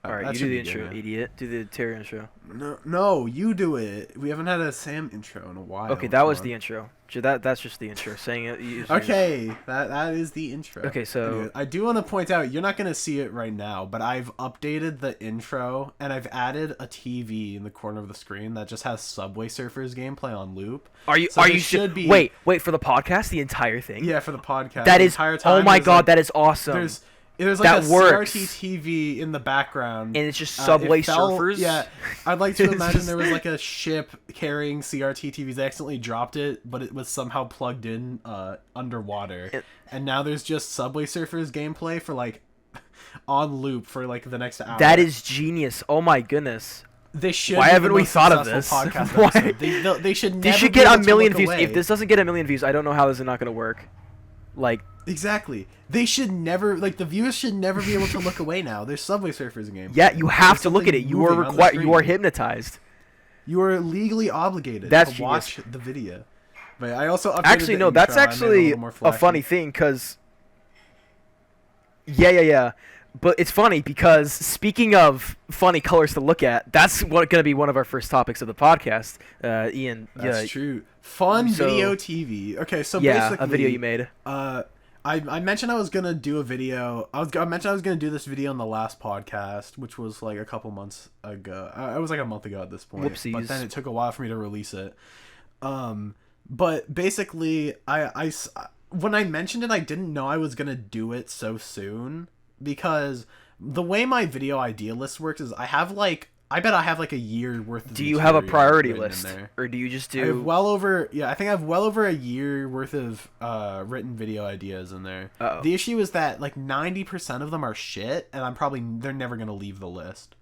All right, That you do should the be good, intro, man. idiot. Do the T3rr intro. No, you do it. We haven't had a Sam intro in a while. Okay, that Come was on. the intro. That's just the intro. Saying it. Okay, that is the intro. Okay, so Anyway, I do want to point out, you're not gonna see it right now, but I've updated the intro and I've added a TV in the corner of the screen that just has Subway Surfers gameplay on loop. are you So are there you should be wait for the podcast, the entire thing? Yeah, for the podcast. That the is entire time. Oh my there's, god, like, that is awesome. there's like That a works. CRT TV in the background, And it's just Subway Surfers? Yeah, I'd like to It's imagine just- there was like a ship carrying CRT TVs. They accidentally dropped it, but it was somehow plugged in underwater. And now there's just Subway Surfers gameplay for like on loop for like the next hour. That is genius. Oh my goodness. They should. Why be the haven't we most thought of successful this? podcast Why? episode. They should. This Never should be get able a to million look views. away. If this doesn't get a million views, I don't know how this is not going to work. Like, Exactly. They should never, like, the viewers should never be able to look away now. There's Subway Surfers game. yeah, you have There's to look at it. something You are moving on the required. You are screen. hypnotized. You are legally obligated That's to genius. watch the video. But I also updated Actually, the no, that's intro. I made it actually little more a flashy. funny thing, because... Yeah. But it's funny, because speaking of funny colors to look at, that's going to be one of our first topics of the podcast, Ian. That's true. Fun So- video TV. Okay, so Yeah, basically... a video you made. I mentioned I was gonna do a video. I mentioned I was gonna do this video on the last podcast, which was like a couple months ago. It was like a month ago at this point. Whoopsies. But then it took a while for me to release it. But basically, when I mentioned it, I didn't know I was gonna do it so soon, because the way my video idea list works is I bet I have like a year worth of Do you have a material priority written in list? there. Or do you just I have do... I think I have well over a year worth of written video ideas in there. Uh-oh. The issue is that like 90% of them are shit, and they're never gonna leave the list.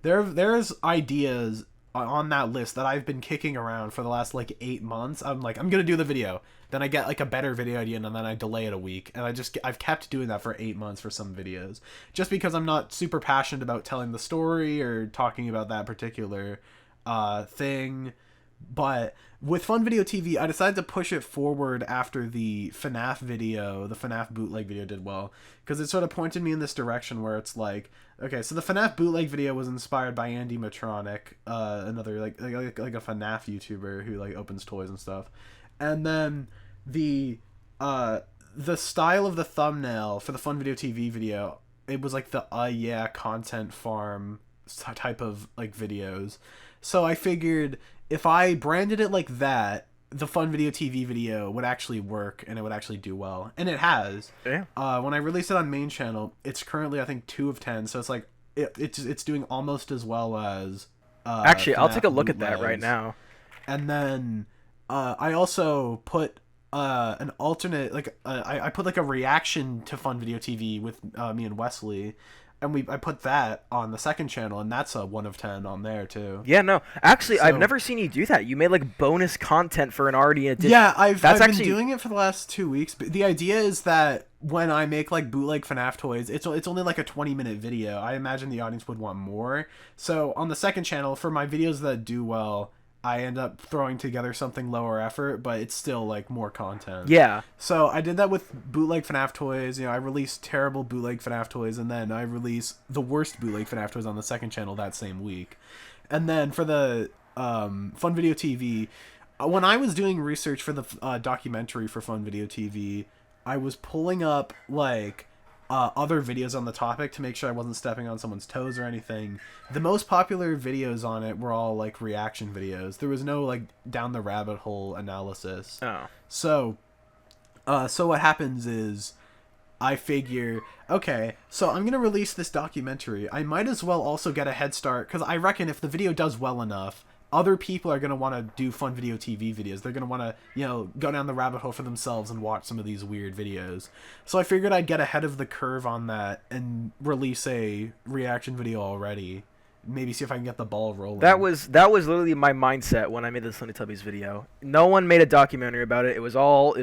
There's ideas on that list that I've been kicking around for the last like 8 months. I'm gonna do the video, then I get like a better video idea, and then I delay it a week, and I've kept doing that for 8 months for some videos, just because I'm not super passionate about telling the story or talking about that particular thing. But with FunVideoTV, I decided to push it forward after the FNAF video, the FNAF bootleg video did well, because it sort of pointed me in this direction where it's like, okay, so the FNAF bootleg video was inspired by Andy Matronic, another like a FNAF YouTuber who like opens toys and stuff, and then the style of the thumbnail for the FunVideoTV video, it was like the yeah content farm type of like videos. So I figured if I branded it like that, the FunVideoTV video would actually work and it would actually do well, and it has. Yeah. When I released it on main channel, it's currently I think 2 of 10, so it's like it's doing almost as well as. Actually, I'll FNAF take a look at that right bootlegs. now. And then I also put an alternate, like I put like a reaction to FunVideoTV with me and Wesley, and I put that on the second channel, and that's a 1 of 10 on there too. Yeah, no. Actually, I've So- never seen you do that. You made like bonus content for an already edition. Yeah, I've That's been actually- doing it for the last 2 weeks. But the idea is that when I make like bootleg FNAF toys, it's only like a 20-minute video. I imagine the audience would want more. So on the second channel, for my videos that do well, I end up throwing together something lower effort, but it's still like more content. Yeah. So I did that with bootleg FNAF toys. You know, I released terrible bootleg FNAF toys, and then I released the worst bootleg FNAF toys on the second channel that same week. And then for the FunVideoTV, when I was doing research for the documentary for FunVideoTV, I was pulling up like other videos on the topic to make sure I wasn't stepping on someone's toes or anything. The most popular videos on it were all like reaction videos. There was no like down the rabbit hole analysis. Oh. So what happens is I figure, okay, so I'm going to release this documentary. I might as well also get a head start, because I reckon if the video does well enough, other people are going to want to do FunVideoTV videos. They're going to want to, you know, go down the rabbit hole for themselves and watch some of these weird videos. So I figured I'd get ahead of the curve on that and release a reaction video already. Maybe see if I can get the ball rolling. That was literally my mindset when I made the slendytubbies video. No one made a documentary about it. It was all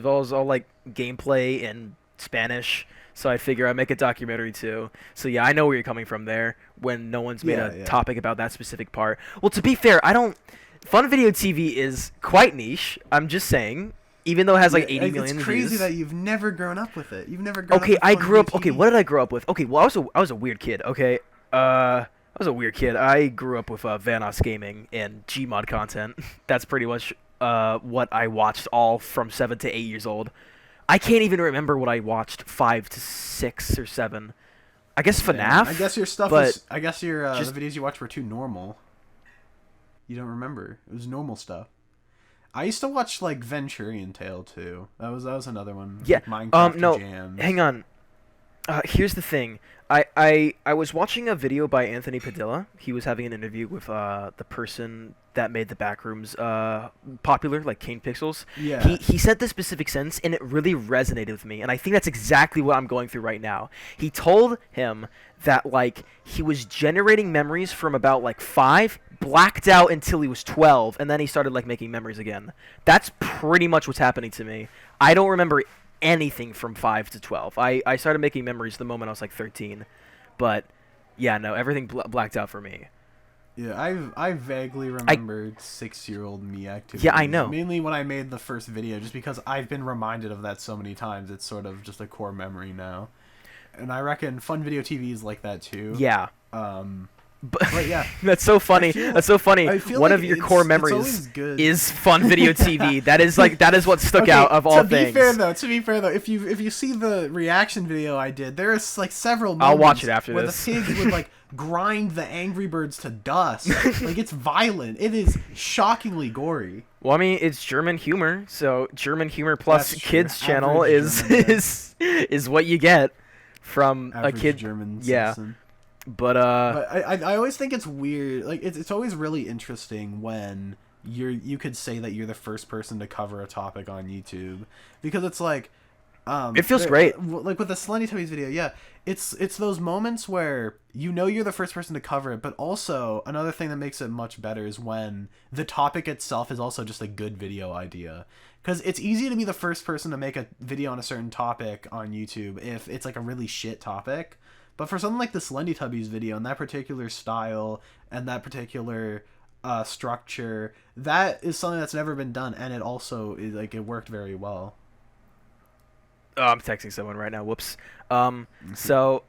like gameplay in Spanish. So I figure I'd make a documentary too. So yeah, I know where you're coming from there when no one's made a topic about that specific part. Well, to be fair, FunVideoTV is quite niche. I'm just saying. Even though it has like 80 million It's crazy views. that you've never grown up with it. You've never grown up Okay, with I grew up. FunVideoTV. Okay, what did I grow up with? Okay, well, I was a weird kid. Okay, I was a weird kid. I grew up with Vanos gaming and Gmod content. That's pretty much what I watched all from 7 to 8 years old. I can't even remember what I watched 5 to 6 or 7. I guess FNAF. I guess your stuff but was. I guess your just, the videos you watched were too normal. You don't remember. It was normal stuff. I used to watch like Venturian Tale too. That was another one. yeah. Like Minecraft No. Jams. Hang on. Here's the thing. I was watching a video by Anthony Padilla. He was having an interview with the person that made the Backrooms popular, like Kane Pixels. Yeah. He said this specific sentence, and it really resonated with me. And I think that's exactly what I'm going through right now. He told him that like he was generating memories from about like 5, blacked out until he was 12, and then he started like making memories again. That's pretty much what's happening to me. I don't remember anything from 5 to 12. I started making memories the moment I was like 13, but yeah, no, everything blacked out for me. Yeah, I vaguely remembered 6-year-old me activities. Yeah, I know. Mainly when I made the first video, just because I've been reminded of that so many times. It's sort of just a core memory now, and I reckon FunVideoTV is like that too. Yeah. But yeah, that's so funny. That's so funny. One like of your core memories is FunVideoTV. that is what stuck out of all things. To be fair though, if you see the reaction video I did, there's like several moments I'll watch it after where this. the pig would like grind the Angry Birds to dust. Like, it's violent. It is shockingly gory. Well, I mean, it's German humor, so German humor plus kids channel Average is what you get from Average a kid. German yeah. citizen. But I always think it's weird. Like, it's always really interesting when you could say that you're the first person to cover a topic on YouTube, because it's like it feels great. Like with the Slendytubbies video, yeah, it's those moments where you know you're the first person to cover it, but also another thing that makes it much better is when the topic itself is also just a good video idea. Because it's easy to be the first person to make a video on a certain topic on YouTube if it's like a really shit topic. But for something like the Slendytubbies video and that particular style and that particular structure, that is something that's never been done, and it also is, like, it worked very well. Oh, I'm texting someone right now. Whoops. So,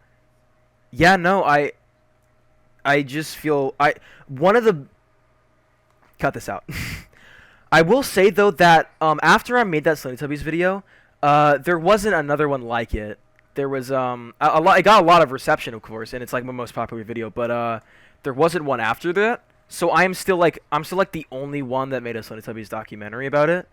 yeah, no, I just feel one of the cut this out. I will say though that after I made that Slendytubbies video, there wasn't another one like it. There was a lot. It got a lot of reception, of course, and it's like my most popular video. But there wasn't one after that. So I'm still like the only one that made a Slendytubbies documentary about it.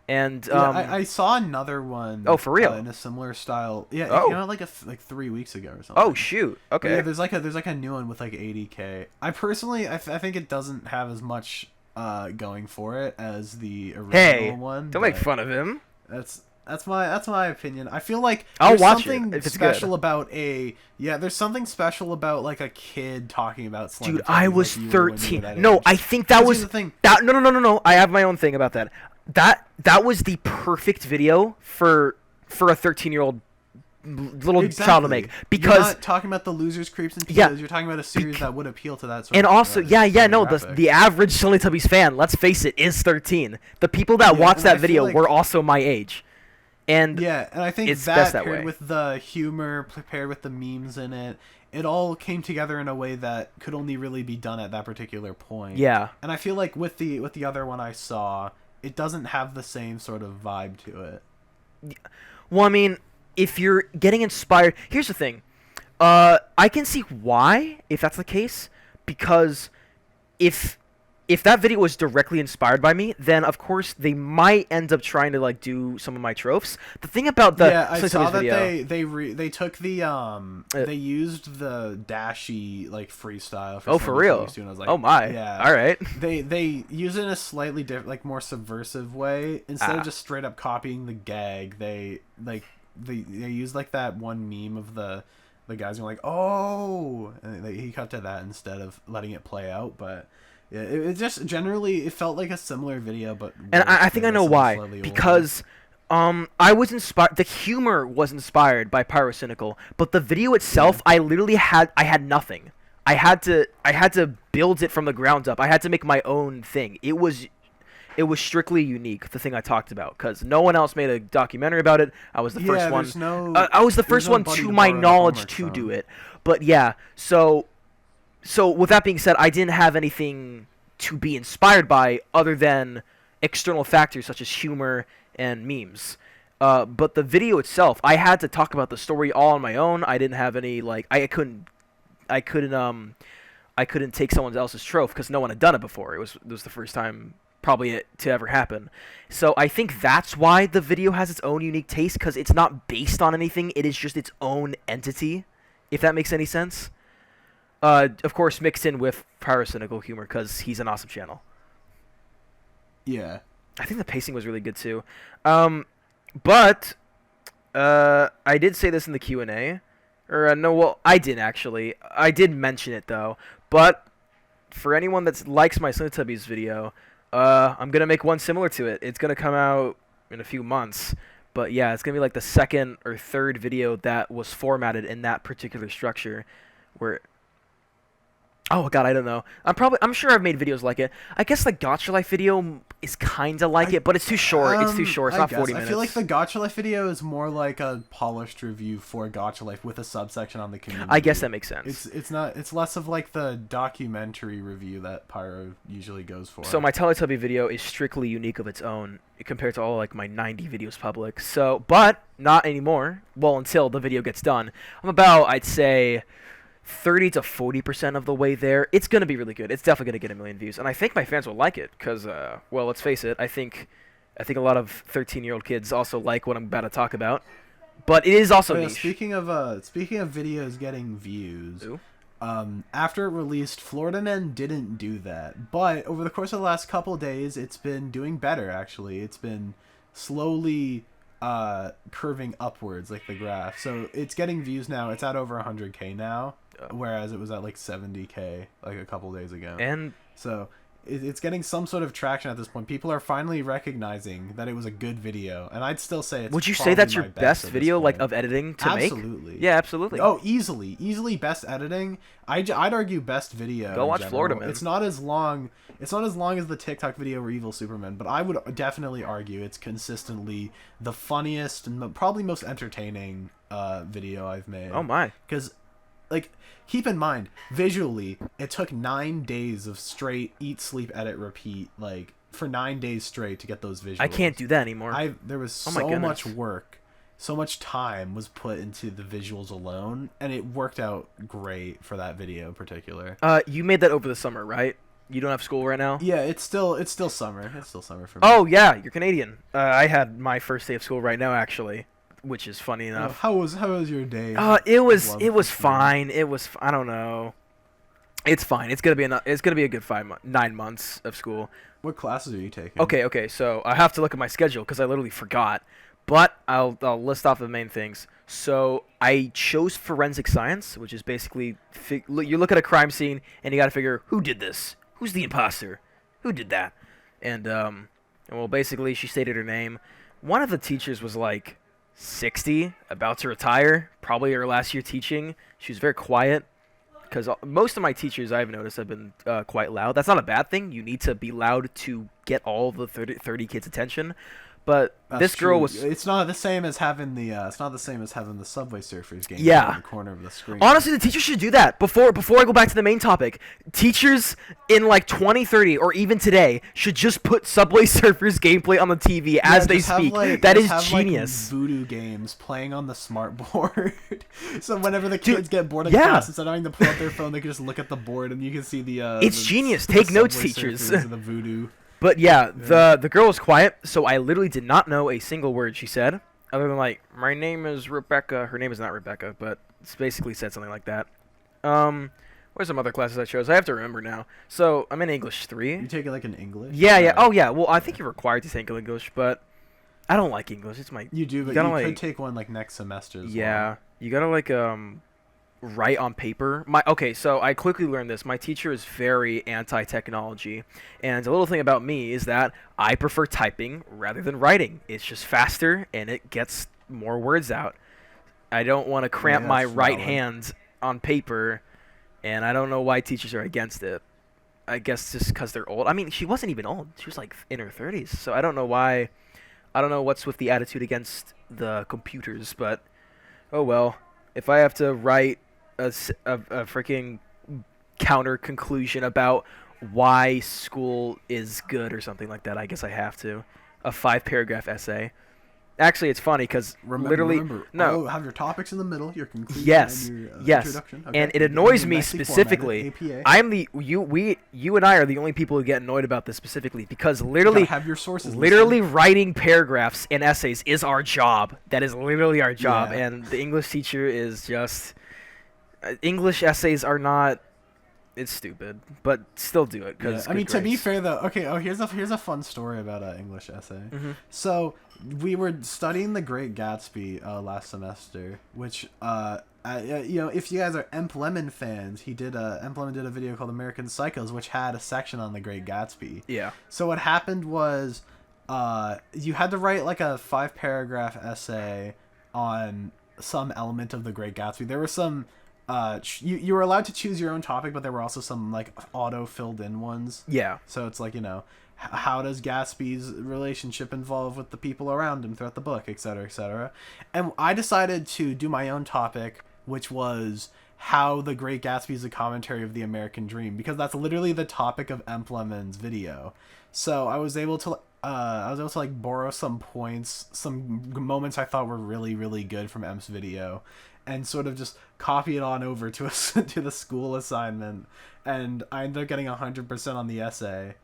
And yeah, I saw another one. Oh, for real? In a similar style. Yeah, it came out like 3 weeks ago or something. Oh shoot! Okay. But yeah, there's like a new one with like 80K. I personally, I think it doesn't have as much going for it as the original one. Don't make fun of him. That's my opinion. I feel like I'll there's watch something it if it's special good. about there's something special about like a kid talking about Slendytubbies. Dude, I was like you were when you 13. were that No, age. I think that was the thing. that. No. I have my own thing about that. That was the perfect video for a 13-year-old little child to make, because you're not talking about the losers, creeps, and pedos. You're talking about a series that would appeal to that sort and of also the average Slendytubbies fan, let's face it, is 13. The people that watch that video were also my age. And and I think it's that best that paired way. with the humor, paired with the memes in it, it all came together in a way that could only really be done at that particular point. Yeah. And I feel like with the other one I saw, it doesn't have the same sort of vibe to it. Well, I mean, if you're getting inspired, here's the thing. I can see why, if that's the case, because if that video was directly inspired by me, then of course they might end up trying to like do some of my tropes. The thing about the I saw that video, they took the they used the dashy like freestyle. For real? And I was like, oh my! Yeah. All right. They use it in a slightly different, like more subversive way. Instead of just straight up copying the gag, they use like that one meme of the guys going like, oh, and he cut to that instead of letting it play out, but. Yeah, it just generally it felt like a similar video, but and I think I know why, because I was inspired. The humor was inspired by Pyrocynical, but the video itself, I literally had nothing. I had to build it from the ground up. I had to make my own thing. It was strictly unique, the thing I talked about, because no one else made a documentary about it. I was the first one. I was the first one, to my knowledge, to do it. But yeah, so So with that being said, I didn't have anything to be inspired by other than external factors such as humor and memes. But the video itself, I had to talk about the story all on my own. I didn't have any like I couldn't I couldn't take someone else's trope because no one had done it before. It was the first time probably it to ever happen. So I think that's why the video has its own unique taste, because it's not based on anything. It is just its own entity, if that makes any sense. Of course, mixed in with pyrocynical humor because he's an awesome channel. Yeah. I think the pacing was really good too. But I did say this in the Q&A. Or no, well, I didn't actually. I did mention it though. But for anyone that likes my slendytubbies video, I'm gonna make one similar to it. It's gonna come out in a few months. But yeah, it's gonna be like the second or third video that was formatted in that particular structure, where. Oh god, I don't know. I'm sure I've made videos like it. I guess the Gotcha Life video is kind of like it, but it's too short. It's too short. It's not 40 minutes. I feel like the Gotcha Life video is more like a polished review for Gotcha Life with a subsection on the community. I guess that makes sense. It's less of like the documentary review that Pyro usually goes for. So my Teletubby video is strictly unique of its own compared to all like my 90 videos public. So, but not anymore. Well, until the video gets done. I'm about, I'd say, 30 to 40% of the way there. It's going to be really good. It's definitely going to get 1 million views. And I think my fans will like it because, well, let's face it, I think a lot of 13-year-old kids also like what I'm about to talk about. But it is also niche. Speaking of videos getting views, after it released, Florida Man didn't do that. But over the course of the last couple of days, it's been doing better, actually. It's been slowly curving upwards, like the graph. So it's getting views now. It's at over 100K now. Whereas it was at like 70K like a couple days ago. And so it's getting some sort of traction at this point. People are finally recognizing that it was a good video, and I'd still say it's. Would you say that's your best video, like, of editing to make? Absolutely. Yeah, absolutely. Oh, easily best editing. I'd argue best video. Go watch Florida Man. It's not as long. It's not as long as the TikTok video where Evil Superman, but I would definitely argue it's consistently the funniest and probably most entertaining video I've made. Oh my! Because, like, keep in mind, visually, it took 9 days of straight eat, sleep, edit, repeat, like, for 9 days straight to get those visuals. I can't do that anymore. There was so much work, so much time was put into the visuals alone, and it worked out great for that video in particular. You made that over the summer, right? You don't have school right now? Yeah, it's still summer. It's still summer for me. Oh yeah, you're Canadian. I had my first day of school right now, actually. Which is funny enough. How was your day? It was fine. I don't know. It's fine. It's gonna be a good 9 months of school. What classes are you taking? Okay. So I have to look at my schedule because I literally forgot. But I'll list off the main things. So I chose forensic science, which is basically you look at a crime scene and you got to figure who did this, who's the imposter, who did that, and well, basically she stated her name. One of the teachers was like 60, about to retire, probably her last year teaching. She was very quiet because most of my teachers I've noticed have been quite loud. That's not a bad thing. You need to be loud to get all the 30 kids' attention. But this girl was. It's not the same as having the. It's not the same as having the Subway Surfers game in the corner of the screen. Honestly, the teachers should do that. Before I go back to the main topic, teachers in like 2030 or even today should just put Subway Surfers gameplay on the TV as they speak. That is genius. Like voodoo games playing on the smart board, so whenever the kids get bored of class, instead of having to pull out their phone, they can just look at the board and you can see the. It's genius. Take notes, teachers. The voodoo. But yeah, the girl was quiet, so I literally did not know a single word she said, other than like, my name is Rebecca. Her name is not Rebecca, but it's basically said something like that. Where's some other classes I chose? I have to remember now. So I'm in English 3. You taking like an English? Yeah. Oh yeah. Well, I think you're required to take English, but I don't like English. It's my. You do, but you could take one like next semester. Yeah, you gotta like write on paper. So I quickly learned this. My teacher is very anti-technology, and a little thing about me is that I prefer typing rather than writing. It's just faster and it gets more words out. I don't want to cramp my right hand on paper, and I don't know why teachers are against it. I guess just because they're old. I mean, she wasn't even old. She was like in her 30s, so I don't know why. I don't know what's with the attitude against the computers, but oh well. If I have to write a freaking counter conclusion about why school is good or something like that. I guess I have to. A 5-paragraph essay. Actually, it's funny because literally have your topics in the middle, your conclusion, yes, and your yes, introduction. Okay. And it annoys me Nicely specifically. formatted, You and I are the only people who get annoyed about this specifically because literally have your sources. Literally writing paragraphs and essays is our job. That is literally our job, Yeah. and the English teacher is just English essays are not. It's stupid, but still do it because I mean, to be fair though, okay. Oh, here's a fun story about an English essay. So we were studying The Great Gatsby last semester, which if you guys are Emp Lemon fans, Emp Lemon did a video called American Psychos, which had a section on The Great Gatsby. Yeah. So what happened was, you had to write like a 5-paragraph essay on some element of The Great Gatsby. There were some. You were allowed to choose your own topic, but there were also some like auto filled in ones. Yeah. So it's like, how does Gatsby's relationship involve with the people around him throughout the book, etc., etc. And I decided to do my own topic, which was how The Great Gatsby is a commentary of the American dream, because that's literally the topic of Emp Lemon's video. So I was able to like borrow some points, some moments I thought were really, really good from Emp's video, and sort of just copy it on over to to the school assignment, and I ended up getting 100% on the essay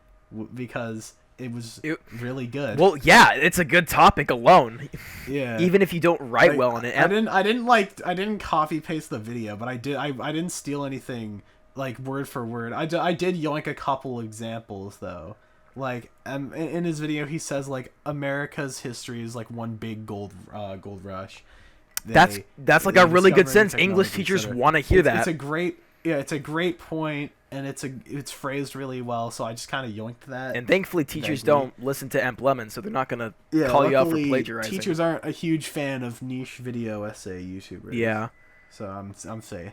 because it was really good. Well, yeah, it's a good topic alone. Yeah. Even if you don't write well on it. I didn't copy paste the video, but I didn't steal anything like word for word. I did yoink a couple examples though. Like in his video, he says like America's history is like one big gold rush. That's like a really good sense. English teachers want to hear that. It's a great point, and it's phrased really well. So I just kind of yoinked that. And thankfully, teachers don't listen to Emp Lemon, so they're not gonna call you out for plagiarizing. Teachers aren't a huge fan of niche video essay YouTubers. Yeah. So I'm safe.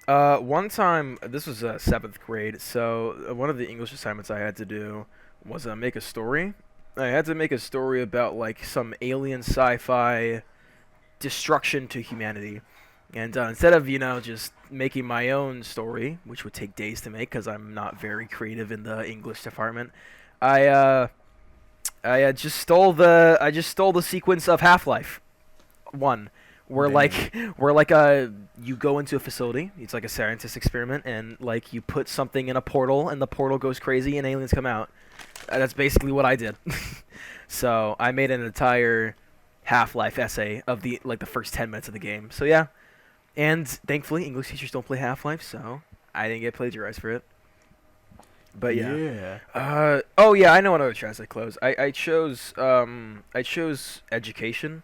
One time, this was 7th grade, so one of the English assignments I had to do was make a story. I had to make a story about like some alien sci-fi destruction to humanity, and instead of just making my own story, which would take days to make because I'm not very creative in the English department, I just stole the sequence of Half-Life 1, where you go into a facility, it's like a scientist experiment, and like you put something in a portal and the portal goes crazy and aliens come out. That's basically what I did. So I made an entire Half-Life essay of the first 10 minutes of the game. So yeah, and thankfully English teachers don't play Half-Life, so I didn't get plagiarized for it. But yeah. Oh yeah, I know another choice I close. I chose education,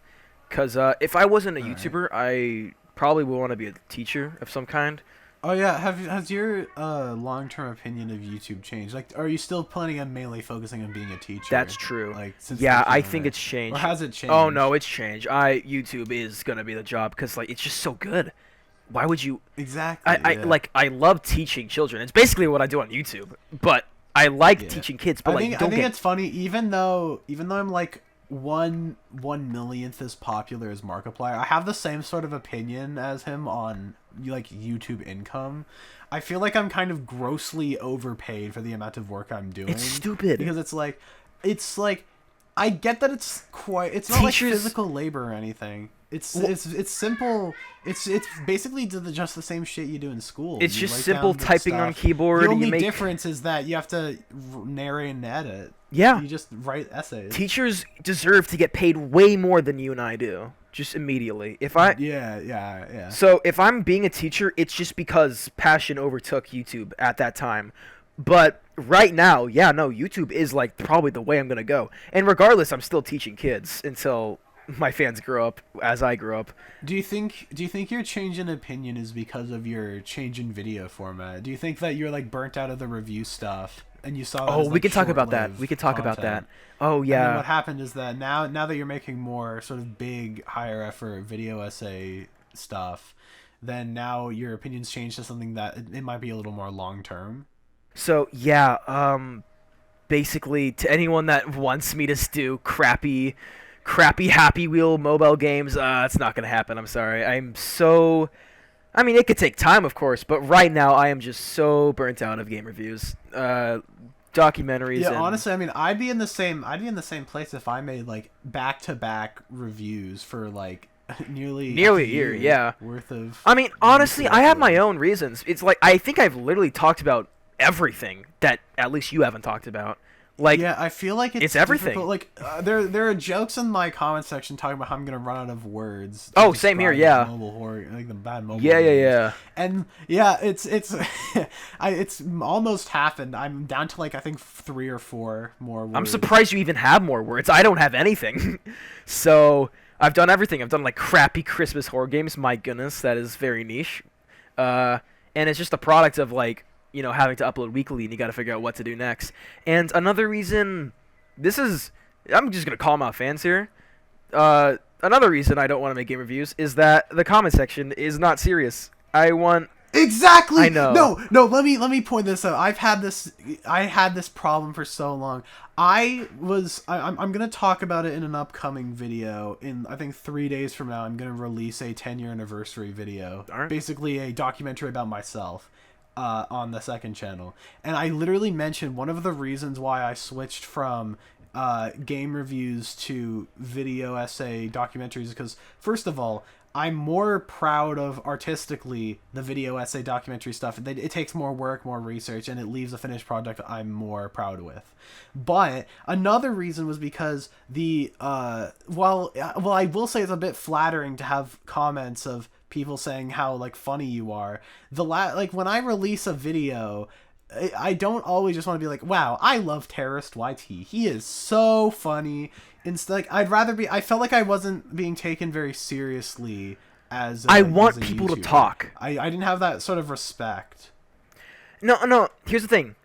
because if I wasn't a YouTuber, I probably would want to be a teacher of some kind. Oh yeah, has your long-term opinion of YouTube changed? Like, are you still planning on mainly focusing on being a teacher? That's true. Like, I think it's changed. Or has it changed? Oh no, it's changed. YouTube is gonna be the job because like it's just so good. Why would you? Exactly. I love teaching children. It's basically what I do on YouTube, but I like teaching kids. But I think it's funny, even though I'm like 1/1,000,000th as popular as Markiplier, I have the same sort of opinion as him on like YouTube income. I feel like I'm kind of grossly overpaid for the amount of work I'm doing. It's stupid because it's like I get that it's not like physical labor or anything. It's simple. It's basically just the same shit you do in school. It's just simple typing on keyboard. The only difference is that you have to narrate and edit. Yeah. You just write essays. Teachers deserve to get paid way more than you and I do. Just immediately. Yeah. So if I'm being a teacher, it's just because passion overtook YouTube at that time. But right now, YouTube is like probably the way I'm gonna go. And regardless, I'm still teaching kids until my fans grow up as I grow up. Do you think your change in opinion is because of your change in video format? Do you think that you're like burnt out of the review stuff and you saw that we can talk about that. We can talk about that. Oh yeah. I mean, what happened is that now that you're making more sort of big, higher effort video essay stuff, then now your opinions change to something that it might be a little more long term. So yeah, basically to anyone that wants me to do crappy Happy Wheel mobile games, it's not gonna happen. I'm sorry. I mean, it could take time, of course, but right now I am just so burnt out of game reviews, documentaries. Yeah, and honestly, I mean, I'd be in the same place if I made like back-to-back reviews for like nearly nearly a year, yeah. worth of. I mean, honestly, I have my videos. own reasons. It's like I think I've literally talked about everything that at least you haven't talked about. Like, Yeah, I feel like it's everything. difficult. Like there are jokes in my comment section talking about how I'm gonna run out of words. To Oh, same here, describe yeah. Mobile horror, like the bad mobile. Yeah, yeah, games. yeah. And yeah, it's it's almost happened. I'm down to like I think 3 or 4 more words. I'm surprised you even have more words. I don't have anything. So I've done everything. I've done like crappy Christmas horror games. My goodness, that is very niche. And it's just a product of like, you know, having to upload weekly, and you got to figure out what to do next. And another reason, I'm just gonna call them out fans here. Another reason I don't want to make game reviews is that the comment section is not serious. Exactly. I know. No. Let me point this out. I had this problem for so long. I'm gonna talk about it in an upcoming video. In I think 3 days from now, I'm gonna release a 10-year anniversary video. Alright. Basically, a documentary about myself. On the second channel, and I literally mentioned one of the reasons why I switched from game reviews to video essay documentaries because, first of all, I'm more proud of artistically the video essay documentary stuff. It takes more work, more research, and it leaves a finished product I'm more proud with. But another reason was because the well, I will say it's a bit flattering to have comments of people saying how like funny you are. Like when I release a video, I don't always just want to be like, wow, I love Terrorist YT. He is so funny. Instead, like I felt like I wasn't being taken very seriously as I want as a people to YouTuber. talk. I didn't have that sort of respect. No. Here's the thing.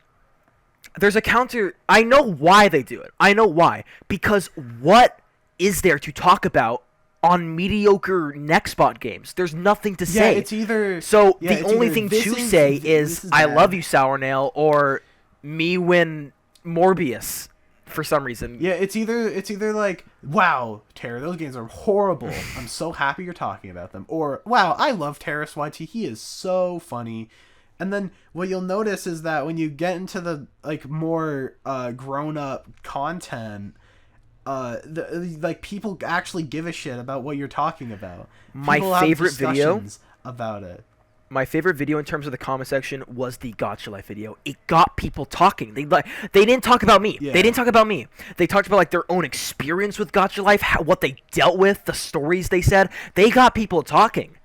There's a counter. I know why they do it. I know why. Because what is there to talk about on mediocre Nextbot games? There's nothing to say. Yeah, it's either so yeah, the it's only either thing this to is- say this is bad. I love you, Sournale, or me win Morbius for some reason. Yeah, it's either like, wow, Terror, those games are horrible. I'm so happy you're talking about them. Or, wow, I love Terrorist YT. He is so funny. And then what you'll notice is that when you get into the like more grown up content, like people actually give a shit about what you're talking about. My People have favorite video discussions about it. My favorite video in terms of the comment section was the Gotcha Life video. It got people talking. They didn't talk about me. Yeah. They didn't talk about me. They talked about like their own experience with Gotcha Life, what they dealt with, the stories they said. They got people talking.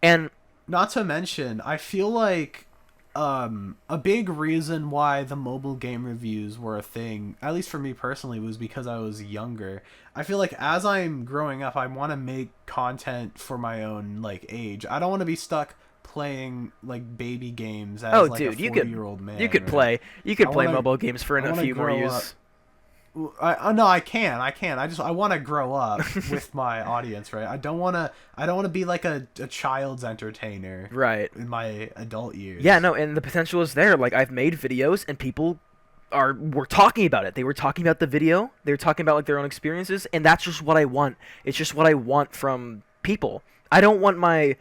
And Not to mention, I feel like a big reason why the mobile game reviews were a thing, at least for me personally, was because I was younger. I feel like as I'm growing up, I want to make content for my own like age. I don't want to be stuck playing like baby games as like dude, a you could 40-year-old man. you could right? play wanna- mobile games for I a wanna few more grow years. up. No, I can. I want to grow up with my audience, right? I don't want to be like a child's entertainer, Right. in my adult years. Yeah, no, and the potential is there. Like I've made videos and people were talking about it. They were talking about the video. They were talking about like their own experiences, and that's just what I want. It's just what I want from people. I don't want my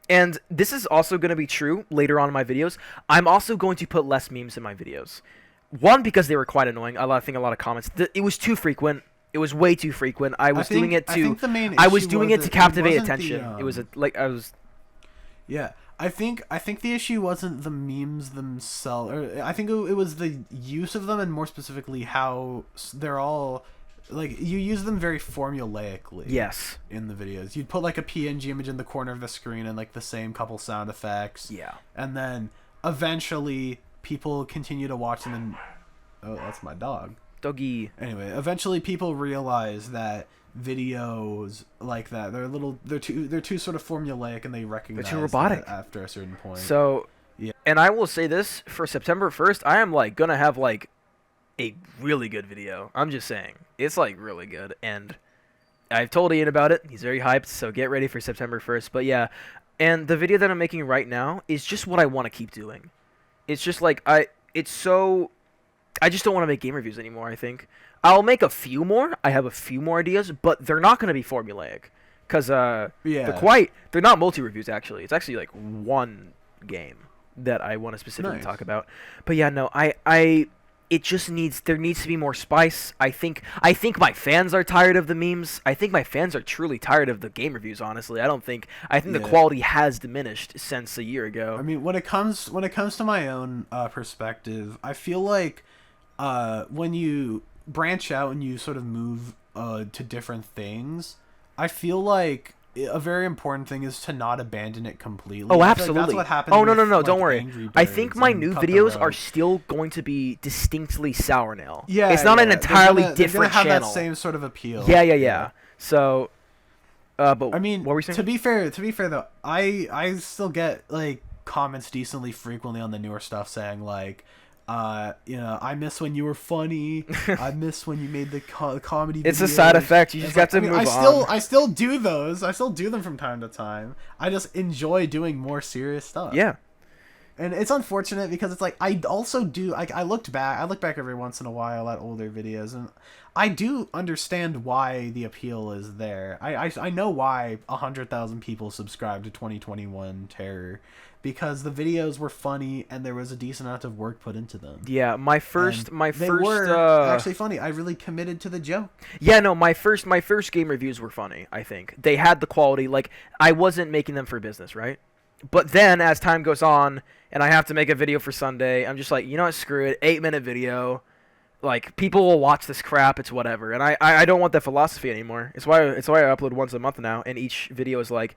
and this is also going to be true later on in my videos. I'm also going to put less memes in my videos. One, because they were quite annoying. I think a lot of comments. It was too frequent. It was way too frequent. I was doing it to. I think the main I was issue doing was it to that captivate wasn't attention. It was I was. Yeah, I think the issue wasn't the memes themselves. Or I think it was the use of them, and more specifically how they're all like you use them very formulaically. Yes. In the videos, you'd put like a PNG image in the corner of the screen and like the same couple sound effects. Yeah. And then eventually people continue to watch them and oh, that's my dog. Doggy. Anyway, eventually people realize that videos like that they're too sort of formulaic and they recognize They're too robotic that after a certain point. So, yeah. And I will say this, for September 1st, I am like gonna have like a really good video. I'm just saying. It's like really good, and I've told Ian about it. He's very hyped, so get ready for September 1st. But yeah, and the video that I'm making right now is just what I want to keep doing. It's just like I just don't want to make game reviews anymore, I think. I'll make a few more. I have a few more ideas, but they're not going to be formulaic. Because the Yeah. Quiet, they're not multi-reviews, actually. It's actually, like, one game that I want to specifically Nice. talk about. But yeah, no, it just there needs to be more spice. I think my fans are tired of the memes. I think my fans are truly tired of the game reviews, honestly. I think the quality has diminished since a year ago. I mean, when it comes to my own perspective, I feel like when you branch out and you sort of move to different things, I feel like a very important thing is to not abandon it completely. Oh, I feel absolutely. like that's what happened Oh, no, no, with, no, like, don't worry. Angry I think Birds my and new Cut the videos Rope. are still going to be distinctly Sournale. Yeah, it's not an yeah. entirely they're different gonna have channel. that same sort of appeal. Yeah. So, but I mean, what were you saying? to be fair though, I still get like comments decently frequently on the newer stuff saying like, I miss when you were funny. I miss when you made the comedy. It's videos. a side effect. You just got to move on. I still do those. I still do them from time to time. I just enjoy doing more serious stuff. Yeah. And it's unfortunate because it's like I also do. I look back every once in a while at older videos, and I do understand why the appeal is there. I know why 100,000 people subscribed to 2021 Terror, because the videos were funny and there was a decent amount of work put into them. Yeah, They were actually funny. I really committed to the joke. Yeah, no, my first game reviews were funny, I think. They had the quality, like, I wasn't making them for business, right? But then, as time goes on, and I have to make a video for Sunday, I'm just like, you know what, screw it, 8-minute video. Like, people will watch this crap, it's whatever. And I don't want that philosophy anymore. It's why I upload once a month now, and each video is like,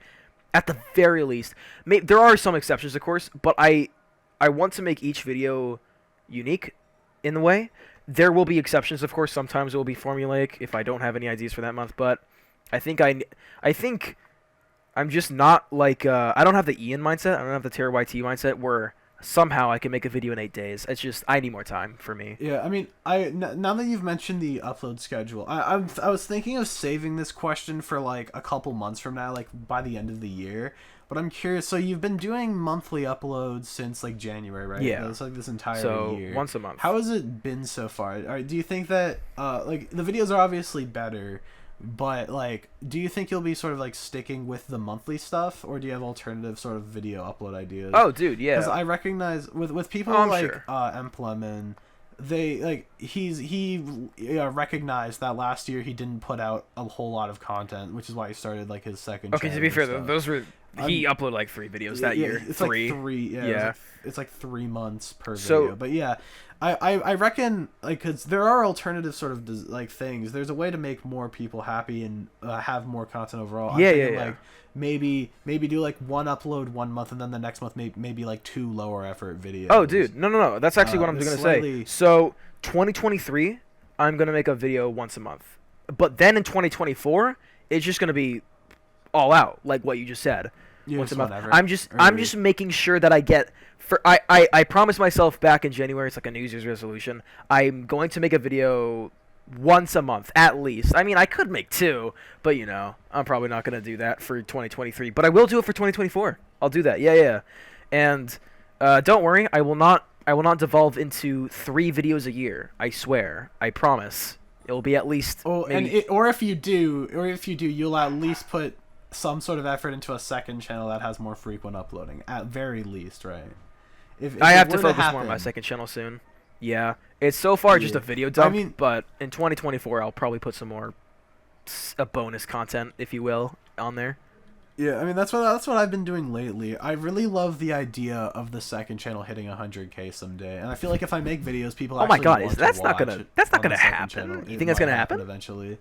at the very least, there are some exceptions, of course, but I want to make each video unique in the way. There will be exceptions, of course. Sometimes it will be formulaic if I don't have any ideas for that month, but I think I'm just not like I don't have the Ian mindset. I don't have the T3rr0r mindset where somehow I can make a video in 8 days. It's just I need more time for me. Yeah, I mean, now that you've mentioned the upload schedule, I was thinking of saving this question for like a couple months from now, like by the end of the year. But I'm curious. So you've been doing monthly uploads since like January, right? Yeah. That's like this entire year. So once a month. How has it been so far? Do you think that like the videos are obviously better? But like, do you think you'll be sort of like sticking with the monthly stuff, or do you have alternative sort of video upload ideas? Oh, dude, yeah. Because I recognize with people like sure. Emplemon, they like he recognized that last year he didn't put out a whole lot of content, which is why he started like his second. Okay, to be fair, those were he uploaded like 3 videos that year. It's 3. like 3. Yeah. It's like 3 months per So- video. But yeah, I reckon like because there are alternative sort of like things. There's a way to make more people happy and have more content overall. Yeah, I'm thinking, yeah. Like maybe do like one upload 1 month and then the next month maybe like 2 lower effort videos. Oh, dude, no. That's actually what I'm gonna slightly- say. So 2023, I'm gonna make a video once a month, but then in 2024, it's just gonna be all out, like what you just said. Yeah, Once a just month. whatever. I'm just making sure that I get I promised myself back in January, it's like a New Year's resolution. I'm going to make a video once a month at least. I mean, I could make 2, but you know, I'm probably not going to do that for 2023, but I will do it for 2024. I'll do that. Yeah. And don't worry, I will not devolve into 3 videos a year. I swear. I promise. It will be at least or if you do, you'll at least put some sort of effort into a second channel that has more frequent uploading, at very least, right? If I it have to were focus more happen- on my second channel soon. Yeah, it's so far just a video dump. I mean- but in 2024, I'll probably put some more a bonus content, if you will, on there. Yeah, I mean that's what I've been doing lately. I really love the idea of the second channel hitting 100K someday, and I feel like if I make videos, people Oh my actually God, want to that's not watch gonna it that's not on gonna the second happen. channel. You It think that's might gonna happen? eventually?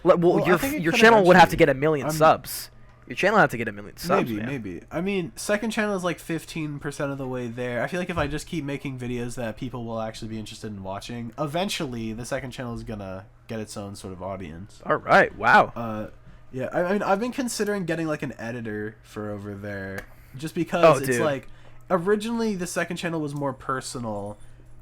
Well, I think it your could channel would have to eventually. get 1 million I'm- subs. Your channel have to get 1 million subs, man. Maybe. I mean, second channel is like 15% of the way there. I feel like if I just keep making videos that people will actually be interested in watching, eventually the second channel is gonna get its own sort of audience. All right. Wow. Yeah, I mean, I've been considering getting like an editor for over there, just because it's dude. like originally the second channel was more personal.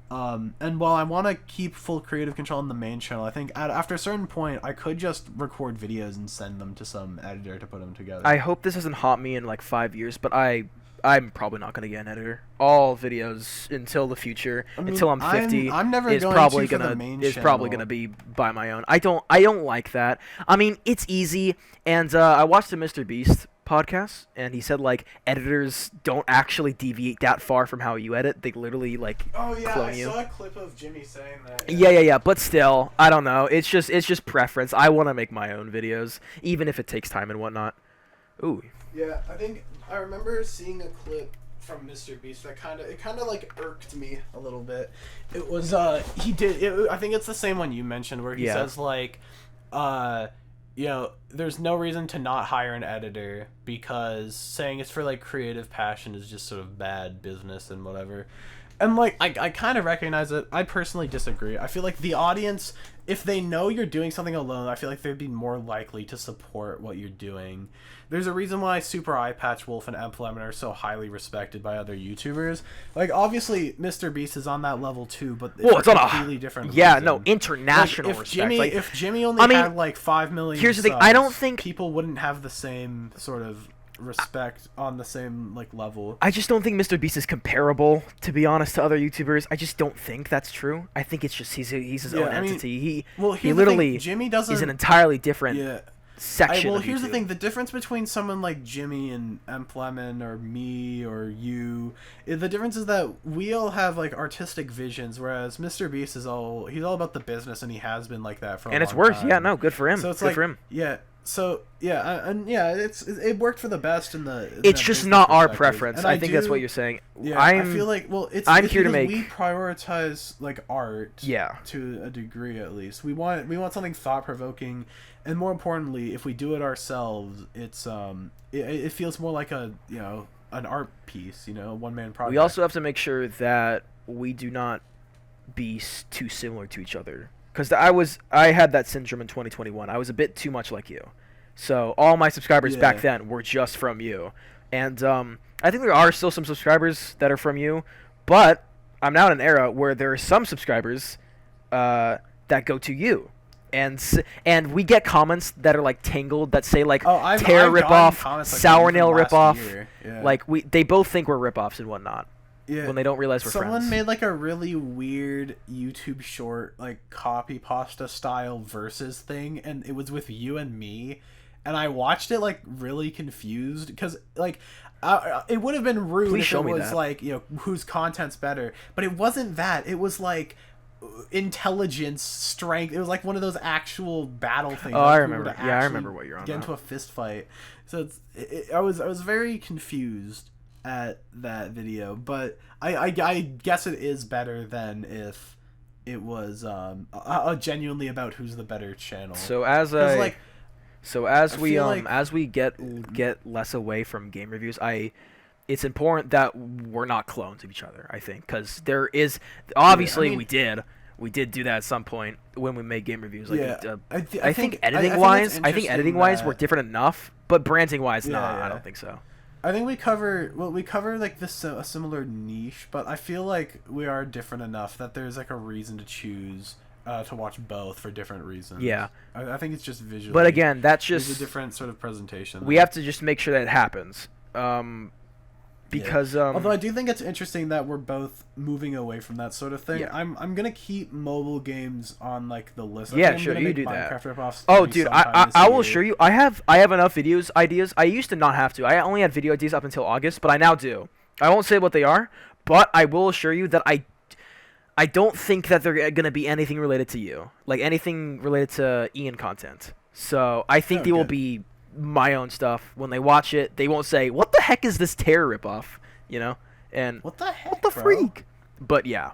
And while I want to keep full creative control on the main channel, I think after a certain point, I could just record videos and send them to some editor to put them together. I hope this doesn't haunt me in like 5 years, but I I'm probably not gonna get an editor. All videos until the future, until I'm 50, I'm never is going probably to for gonna the main is probably channel. gonna be by my own. I don't like that. I mean, it's easy, and I watched the Mr. Beast podcast, and he said like editors don't actually deviate that far from how you edit. They literally like Oh yeah, clone I you. saw a clip of Jimmy saying that. Yeah. But still, I don't know. It's just preference. I want to make my own videos, even if it takes time and whatnot. Ooh. Yeah, I think I remember seeing a clip from Mr. Beast that kind of like irked me a little bit. It was he did I think it's the same one you mentioned where he says like you know, there's no reason to not hire an editor because saying it's for like creative passion is just sort of bad business and whatever. And like I kind of recognize it. I personally disagree. I feel like the audience, if they know you're doing something alone, I feel like they'd be more likely to support what you're doing. There's a reason why Super Eye Patch Wolf and Emplemon are so highly respected by other YouTubers. Like obviously Mr. Beast is on that level too, but Well, it's on a completely different yeah, reason. no, international Like, respect. Like, if Jimmy only had like 5 million here's the thing, subs, I don't think people wouldn't have the same sort of respect on the same like level. I just don't think Mr. Beast is comparable, to be honest, to other YouTubers. I just don't think that's true. I think it's just he's his own entity. He literally Jimmy doesn't. is an entirely different section. Well, of here's YouTube. the thing: the difference between someone like Jimmy and Emplemon or me or you, the difference is that we all have like artistic visions, whereas Mr. Beast he's all about the business, and he has been like that for a long time. And it's worse. Yeah, no, good for him. So it's good like, for him. Yeah. So yeah, it worked for the best in the. It's just not our preference. And I think that's what you're saying. Yeah, I feel like I'm here to make. We prioritize like art. Yeah. To a degree, at least, we want something thought provoking, and more importantly, if we do it ourselves, it's it feels more like an art piece, a one-man project. We also have to make sure that we do not be too similar to each other. Because I had that syndrome in 2021. I was a bit too much like you. So all my subscribers back then were just from you. And I think there are still some subscribers that are from you. But I'm now in an era where there are some subscribers that go to you. And we get comments that are like tangled that say like T3rr0r ripoff, Sournale ripoff. Yeah. Like they both think we're ripoffs and whatnot. Yeah. When they don't realize we're friends. Someone made like a really weird YouTube short, like copy pasta style versus thing, and it was with you and me, and I watched it like really confused because like it would have been rude if it was like whose content's better, but it wasn't that. It was like intelligence, strength. It was like one of those actual battle things. Oh, I remember. Yeah, I remember what you're on. Get into a fist fight. So I was very confused at that video, but I guess it is better than if it was genuinely about who's the better channel. So as we get less away from game reviews, it's important that we're not clones of each other. I think because there is obviously we did do that at some point when we made game reviews. Like I think editing wise we're different enough, but branding wise, I don't think so. I think we cover like a similar niche, but I feel like we are different enough that there's like a reason to choose to watch both for different reasons. Yeah, I think it's just visually. But again, that's just a different sort of presentation. We have to just make sure that it happens. Because although I do think it's interesting that we're both moving away from that sort of thing. Yeah. I'm gonna keep mobile games on like the list. Yeah, sure, you do that. Ripoffs oh, dude, I will assure you, I have enough ideas. I used to not have to. I only had video ideas up until August, but I now do. I won't say what they are, but I will assure you that I don't think that they're gonna be anything related to you, like anything related to Ian content. So I think they will be my own stuff. When they watch it, they won't say, "What the heck is this T3rr0r ripoff?" And what the heck? What the freak? But yeah.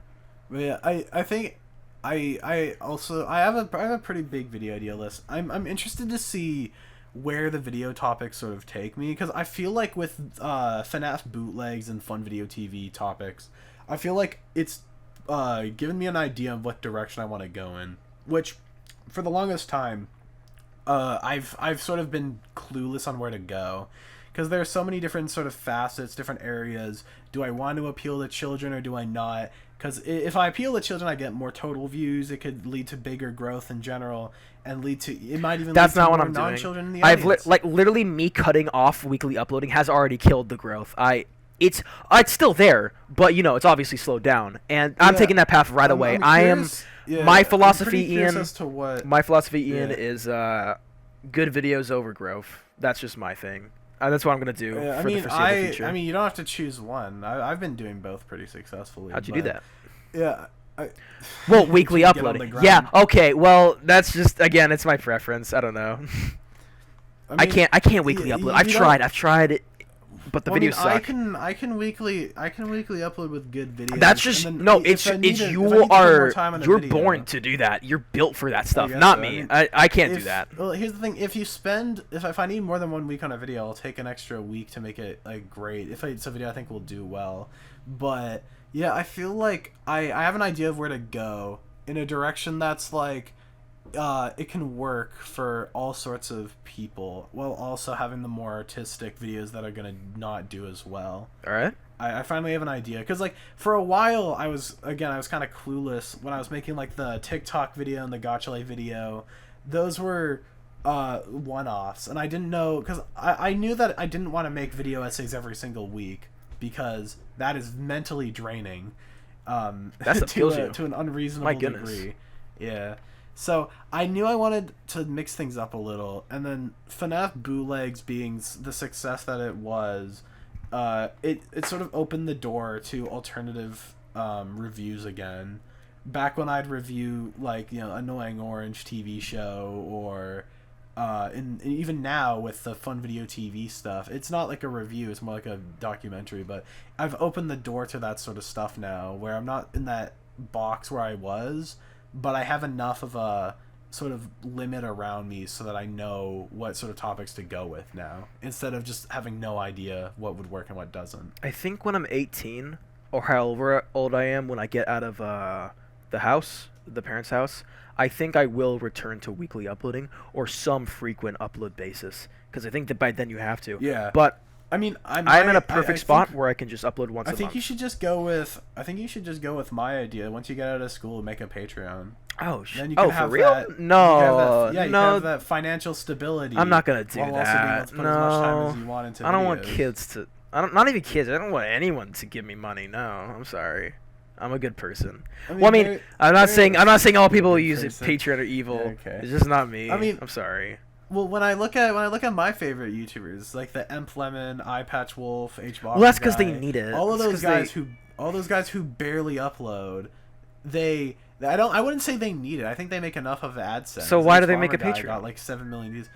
Yeah, I think I have a pretty big video idea list. I'm interested to see where the video topics sort of take me, because I feel like with FNAF bootlegs and FunVideoTV topics, I feel like it's given me an idea of what direction I want to go in, which for the longest time I've sort of been clueless on where to go, because there are so many different sort of facets, different areas. Do I want to appeal to children or do I not? Because if I appeal to children, I get more total views. It could lead to bigger growth in general, and it might even lead to more non-children in the audience. Literally me cutting off weekly uploading has already killed the growth. I it's still there, but you know it's obviously slowed down, and I'm Yeah, taking that path right away. I'm I am curious. Yeah, my I'm philosophy, pretty curious Ian. as to what. My philosophy, Ian, Yeah. is good videos over growth. That's just my thing. That's what I'm gonna do Yeah, for the foreseeable future. I mean, you don't have to choose one. I've been doing both pretty successfully. How'd you do but, that? Yeah. Well, weekly Get on the uploading. grind. Yeah. Okay. Well, that's just again, it's my preference. I don't know. I mean, I can't weekly upload. I've tried it, but the well, videos suck. I can weekly upload with good videos. That's just and then no. if I need It's to- if I you need to spend more are time on a you're video- born to do that. You're built for that stuff, guess not so. me. mean, I can't do if- that. Well, here's the thing: if I need more than 1 week on a video, I'll take an extra week to make it like great. If it's a video I think will do well, but yeah, I feel like I have an idea of where to go in a direction that's like it can work for all sorts of people while also having the more artistic videos that are gonna not do as well. All right. I finally have an idea because like for a while I was kind of clueless when I was making like the TikTok video and the Gotcha video. Those were one-offs, and I didn't know because I knew that I didn't want to make video essays every single week because that is mentally draining. That's what kills you. To an unreasonable My goodness. degree. Yeah. So I knew I wanted to mix things up a little, and then FNAF Bootlegs being the success that it was, it sort of opened the door to alternative reviews again. Back when I'd review like Annoying Orange TV show or even now with the FunVideoTV stuff, it's not like a review, it's more like a documentary, but I've opened the door to that sort of stuff now where I'm not in that box where I was, but I have enough of a sort of limit around me so that I know what sort of topics to go with now instead of just having no idea what would work and what doesn't. I think when I'm 18 or however old I am when I get out of the house, the parents' house, I think I will return to weekly uploading or some frequent upload basis because I think that by then you have to. Yeah. But I mean, I'm in a perfect spot where I can just upload once a month. I think you should just go with my idea. Once you get out of school, make a Patreon. Oh, Then you can have for real? that. No, you can have that, yeah, you no. can have that financial stability. I'm not gonna do while also being able that. to put as much time as No, you want into I don't want videos. kids to. Not even kids. I don't want anyone to give me money. No, I'm sorry. I'm a good person. Well, I mean, I'm not saying all people who use Patreon are evil. Yeah, okay. It's just not me. I mean, I'm sorry. Well, when I look at my favorite YouTubers, like the Emp Lemon, Eye Patch Wolf, H Box, Well, that's because they need it. All of It's those 'cause guys who barely upload, I wouldn't say they need it. I think they make enough of AdSense. So why do they make a Farmer Guy Patreon? Got like 7 million views.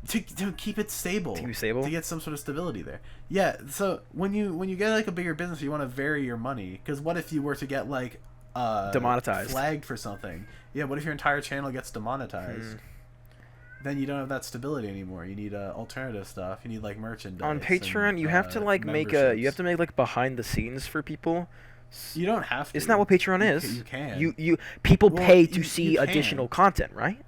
To keep it stable. To be stable? To get some sort of stability there. Yeah. So when you get like a bigger business, you want to vary your money. Because what if you were to get like demonetized, flagged for something? Yeah. What if your entire channel gets demonetized? Then you don't have that stability anymore. You need alternative stuff. You need like merchandise. On Patreon, and, you have to like make like behind the scenes for people. You don't have to. Isn't that what Patreon is? You can. People Well, pay to you see can. additional content, right?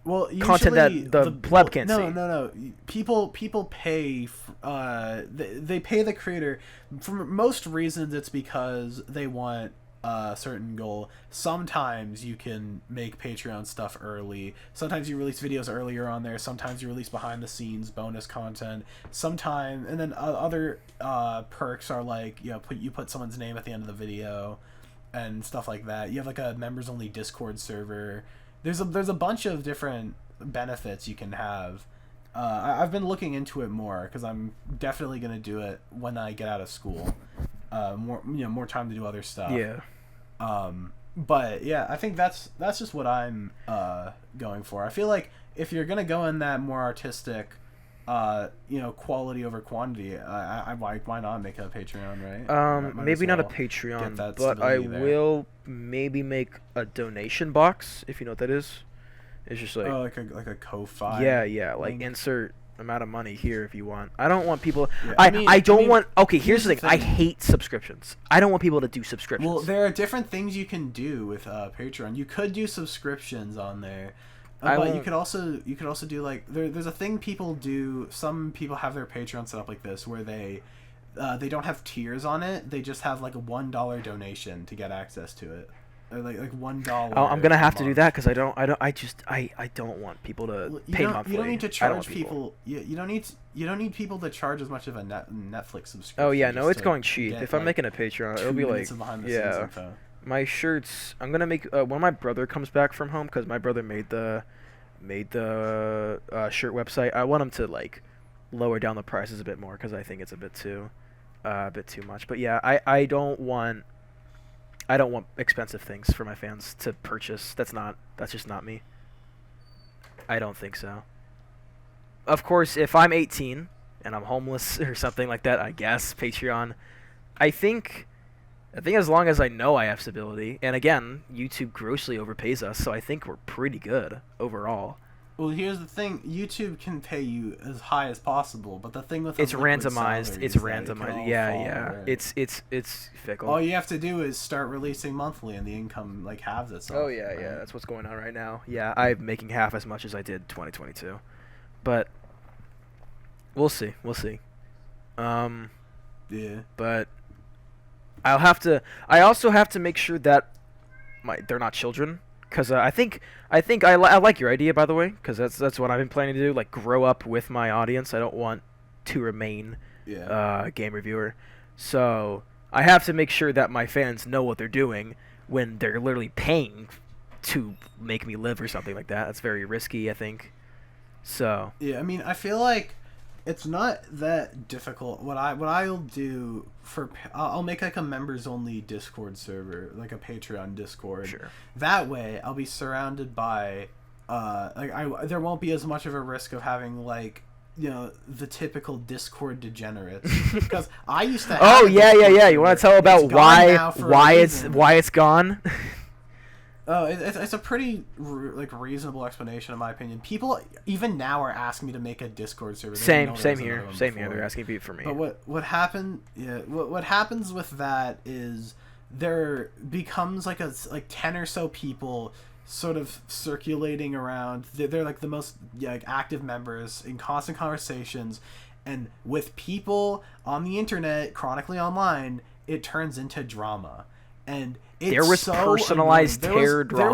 Well, Content that usually the pleb can't no, see. No. People pay. They pay the creator. For most reasons, it's because they want a certain goal. Sometimes you can make Patreon stuff early. Sometimes you release videos earlier on there. Sometimes you release behind the scenes bonus content. Sometimes, and then other perks are like you put someone's name at the end of the video, and stuff like that. You have like a members only Discord server. There's a bunch of different benefits you can have. I've been looking into it more because I'm definitely gonna do it when I get out of school. More time to do other stuff. Yeah. But yeah, I think that's just what I'm going for. I feel like if you're gonna go in that more artistic, quality over quantity, why not make a Patreon, right? Maybe not a Patreon, but I will maybe make a donation box if you know what that is. It's just like like a Ko-Fi. Yeah, like insert amount of money here if you want. I don't want people. Yeah, I don't want. Okay, here's here's the thing. I hate subscriptions. I don't want people to do subscriptions. Well, there are different things you can do with Patreon. You could do subscriptions on there. But you could also do like there's a thing people do. Some people have their Patreon set up like this where they don't have tiers on it. They just have like a $1 donation to get access to it. or like $1. I'm gonna have to do month. that because I don't want people to pay monthly. You don't need to I don't want charge people. You don't need people to charge as much of a Netflix subscription. Oh yeah, no, just it's to going cheap. get, If I'm like, making a Patreon, it'll 2 be like minutes of behind-the-scenes info. my shirts. I'm gonna make when my brother comes back from home because my brother made the shirt website. I want him to like lower down the prices a bit more because I think it's a bit too much. But yeah, I don't want expensive things for my fans to purchase. That's just not me. I don't think so. Of course, if I'm 18 and I'm homeless or something like that, I guess Patreon. I think as long as I know I have stability, and again, YouTube grossly overpays us, so I think we're pretty good overall. Well, here's the thing: YouTube can pay you as high as possible, but the thing with it's randomized. It's randomized. Yeah. It's fickle. All you have to do is start releasing monthly, and the income like halves itself. Oh yeah, right? yeah. That's what's going on right now. Yeah, I'm making half as much as I did 2022, but we'll see. Yeah. But I also have to make sure that they're not children. Because I think I like your idea, by the way, because that's what I've been planning to do, like grow up with my audience. I don't want to remain game reviewer, so I have to make sure that my fans know what they're doing when they're literally paying to make me live or something like that. That's very risky, I think. So yeah, I mean, I feel like it's not that difficult. What I'll do I'll make like a members only Discord server, like a Patreon Discord. Sure. That way, I'll be surrounded by there won't be as much of a risk of having like the typical Discord degenerates, because I used to have oh yeah. You want to tell about why it's gone? Oh, it's a pretty reasonable explanation in my opinion. People even now are asking me to make a Discord server. Same here. They're asking me for me. But what happened? Yeah, what happens with that is there becomes like 10 or so people sort of circulating around. They're like the most active members in constant conversations, and with people on the internet chronically online, it turns into drama. And there was so personalized terror drama.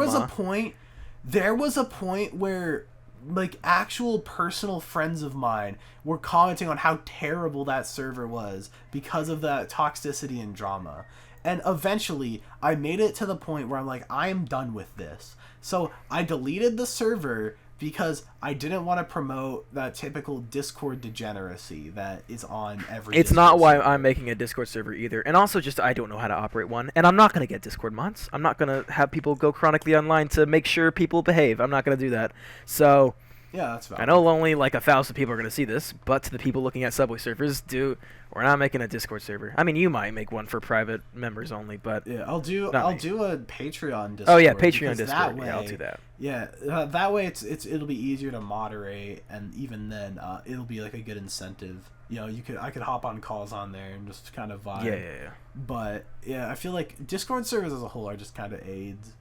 There was a point where like actual personal friends of mine were commenting on how terrible that server was because of that toxicity and drama. And eventually I made it to the point where I'm like, I am done with this. So I deleted the server because I didn't want to promote that typical Discord degeneracy that is on every It's Discord not why server. I'm making a Discord server either. And also just I don't know how to operate one. And I'm not going to get Discord mods. I'm not going to have people go chronically online to make sure people behave. I'm not going to do that. So yeah, that's valid. I know only like 1,000 people are going to see this, but to the people looking at Subway servers, we're not making a Discord server. I mean, you might make one for private members only, but yeah, I'll do a Patreon Discord. Oh yeah, Patreon Discord. Yeah, I'll do that. Yeah, that way it'll be easier to moderate, and even then, it'll be like a good incentive. I could hop on calls on there and just kind of vibe. Yeah. But yeah, I feel like Discord servers as a whole are just kind of aids.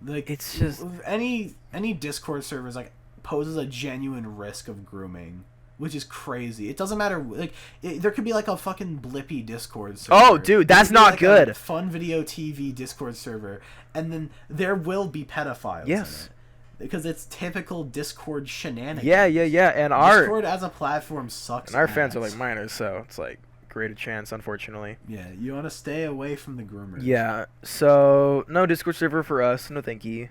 Like it's just any Discord servers like poses a genuine risk of grooming, which is crazy. It doesn't matter. Like there could be like a fucking blippy Discord server. Oh, dude, that's not good. A FunVideoTV Discord server, and then there will be pedophiles. Yes. In it. Because it's typical Discord shenanigans. Yeah. And Discord as a platform sucks. And our fans are like minors, so it's like greater chance, unfortunately. Yeah, you want to stay away from the groomers. Yeah, so no Discord server for us, no thank you.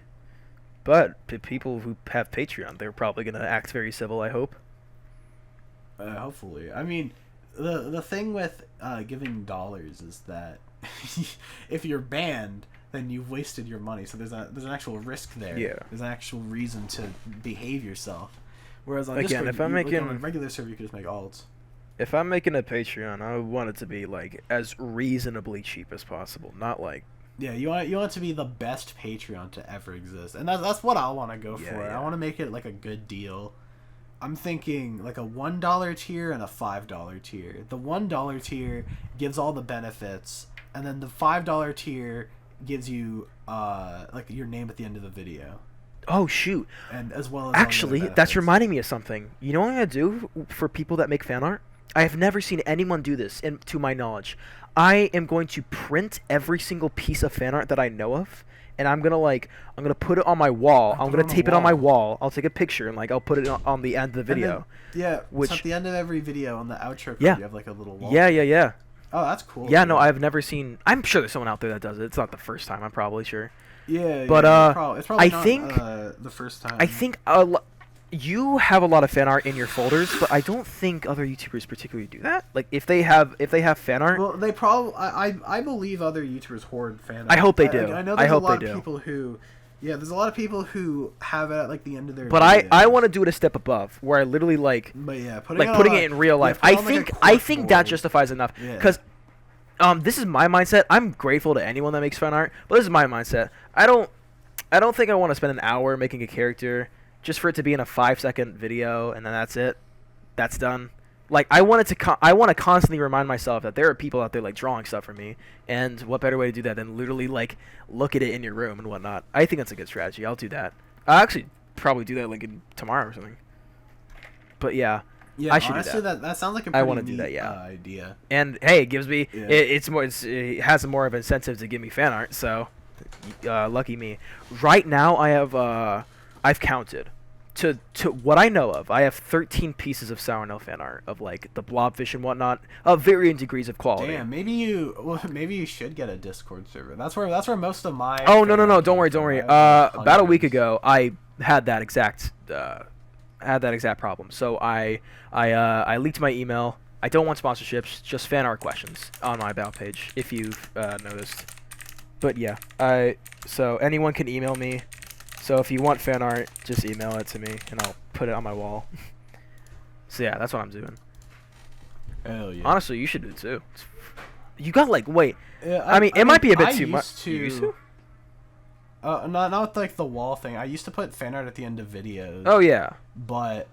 But people who have Patreon, they're probably gonna act very civil, I hope. Hopefully. I mean, the thing with giving dollars is that if you're banned, then you've wasted your money. So there's an actual risk there. Yeah. There's an actual reason to behave yourself. Whereas on Discord, if I'm making on a regular server, you can just make alts. If I'm making a Patreon, I want it to be like as reasonably cheap as possible, not like. Yeah, you want it to be the best Patreon to ever exist, and that's what I want to go for. Yeah. I want to make it like a good deal. I'm thinking like a $1 tier and a $5 tier. The $1 tier gives all the benefits, and then the $5 tier gives you like your name at the end of the video. Oh shoot! And as well as actually, that's reminding me of something. You know what I'm gonna do for people that make fan art? I have never seen anyone do this, to my knowledge. I am going to print every single piece of fan art that I know of and I'm gonna put it on my wall. I'm gonna tape it on my wall. I'll take a picture and like I'll put it on the end of the video. Then, yeah, which so at the end of every video on the outro card, yeah, you have like a little wall. yeah. Oh, that's cool. Yeah, no, I've never seen. I'm sure there's someone out there that does it. It's not the first time. I'm probably sure. Yeah, but it's probably I not, think the first time. I think you have a lot of fan art in your folders, but I don't think other YouTubers particularly do that. Like if they have fan art. Well, they probably. I believe other YouTubers hoard fan art. I hope they do. I know there's a lot of people who. Yeah, there's a lot of people who have it at like the end of their. But videos. I want to do it a step above, where I literally like. But yeah, putting it in real life. I think that justifies enough because. This is my mindset. I'm grateful to anyone that makes fan art, but this is my mindset. I don't think I want to spend an hour making a character just for it to be in a 5-second video and then that's it. That's done. Like I want to constantly remind myself that there are people out there like drawing stuff for me, and what better way to do that than literally like look at it in your room and whatnot. I think that's a good strategy. I'll do that. I'll actually probably do that like tomorrow or something. But yeah. Yeah, I should honestly, do that. That sounds like a pretty neat do that, idea. And hey, it gives me it has more of an incentive to give me fan art. So, lucky me. Right now, I've counted to what I know of. I have 13 pieces of Sournale fan art of like the blobfish and whatnot, of varying degrees of quality. Damn, maybe you should get a Discord server. That's where most of my. Oh no, don't worry. About a week ago, I had that exact problem. So I leaked my email. I don't want sponsorships, just fan art questions on my about page, if you've noticed. But yeah, so anyone can email me. So if you want fan art, just email it to me, and I'll put it on my wall. So yeah, that's what I'm doing. Hell yeah. Honestly, you should do it too. You got like, wait. Yeah, I mean, it might be a bit too much. You used to? Not with like the wall thing. I used to put fan art at the end of videos. Oh yeah. But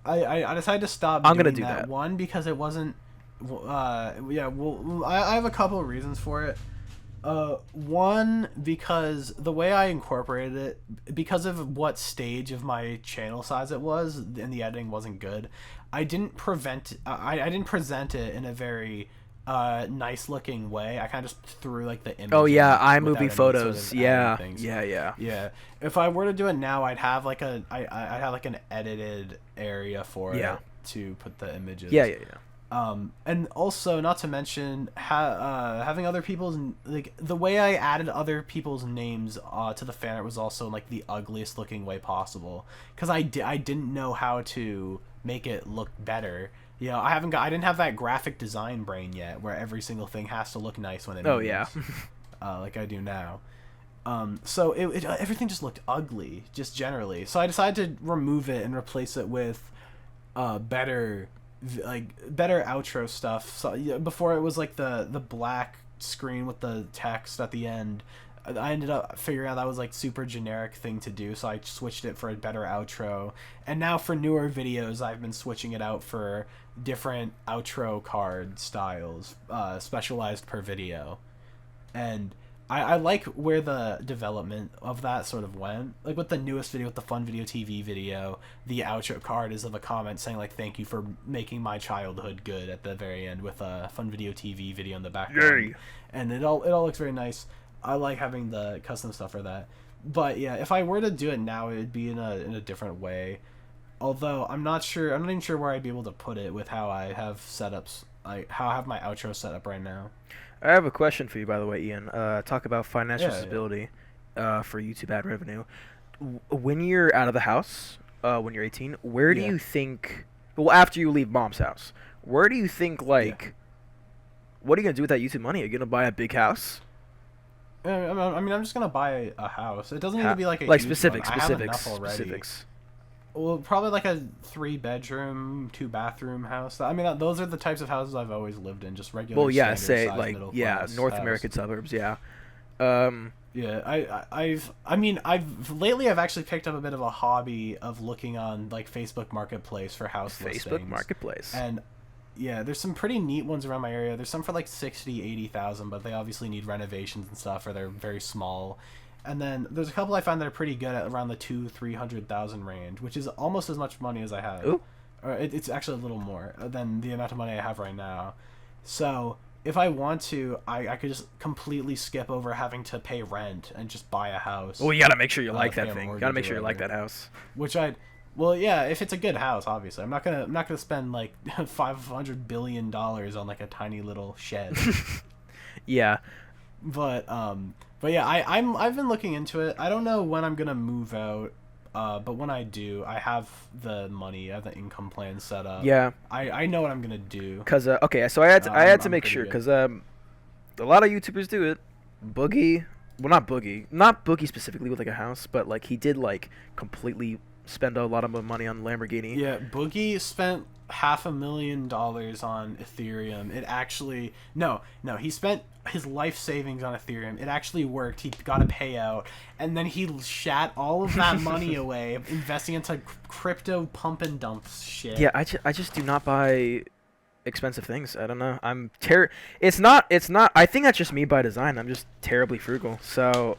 I decided to stop. I'm gonna do that. One, because it wasn't. Yeah. Well, I have a couple of reasons for it. One, because the way I incorporated it, because of what stage of my channel size it was, and the editing wasn't good, I didn't present it in a very nice looking way. I kind of just threw like the image. Oh yeah, iMovie photos. Sort of yeah. If I were to do it now, I'd have like I'd have like an edited area for it to put the images. Yeah. And also, not to mention having other people's, like, the way I added other people's names to the fan art was also in, like, the ugliest looking way possible, because I didn't know how to make it look better. You know, I didn't have that graphic design brain yet, where every single thing has to look nice when it moves. Oh yeah. Like I do now. So everything just looked ugly, just generally. So I decided to remove it and replace it with better outro stuff. So before, it was like the black screen with the text at the end. I ended up figuring out that was like super generic thing to do, so I switched it for a better outro. And now for newer videos, I've been switching it out for different outro card styles, specialized per video. And I like where the development of that sort of went. Like with the newest video, with the FunVideoTV video, the outro card is of a comment saying like, "Thank you for making my childhood good" at the very end, with a FunVideoTV video in the background. Yay. And it all looks very nice. I like having the custom stuff for that. But yeah, if I were to do it now, it would be in a different way. Although I'm not even sure where I'd be able to put it with how I have setups, how I have my outro set up right now. I have a question for you, by the way, Ian. Talk about financial stability for YouTube ad revenue. When you're out of the house, when you're 18, where do you think... Well, after you leave mom's house, where do you think, like... What are you going to do with that YouTube money? Are you going to buy a big house? I mean, I'm just going to buy a house. It doesn't need to be like a like huge specifics. one. I have enough already. Well, probably like a 3-bedroom, 2-bathroom house. I mean, those are the types of houses I've always lived in, just regular. Well, yeah, say size, like North American suburbs, yeah. Yeah, I've lately I've actually picked up a bit of a hobby of looking on like Facebook Marketplace for house listings. Facebook Marketplace. And yeah, there's some pretty neat ones around my area. There's some for like 60,000-80,000, but they obviously need renovations and stuff, or they're very small. And then there's a couple I found that are pretty good at around the 200,000-300,000 range, which is almost as much money as I have. Ooh. Or it's actually a little more than the amount of money I have right now. So if I want to, I could just completely skip over having to pay rent and just buy a house. Well, you gotta make sure you like pay that a thing. You mortgage gotta make or sure you like whatever. that house. Which well, yeah, if it's a good house, obviously. I'm not gonna spend like $500 billion on like a tiny little shed. Yeah. But yeah, I've been looking into it. I don't know when I'm gonna move out. But when I do, I have the money, I have the income plan set up. Yeah. I know what I'm gonna do. Cause okay, so I had to I'm make pretty sure, good. cause a lot of YouTubers do it. Boogie, well, not Boogie specifically with like a house, but like he did like completely spend a lot of money on Lamborghini. Yeah, Boogie spent $500,000 on Ethereum. It actually no, he spent his life savings on Ethereum. It actually worked. He got a payout, and then he shat all of that money away, investing into crypto pump and dump shit. Yeah, I just do not buy expensive things. I don't know. It's not. I think that's just me by design. I'm just terribly frugal. So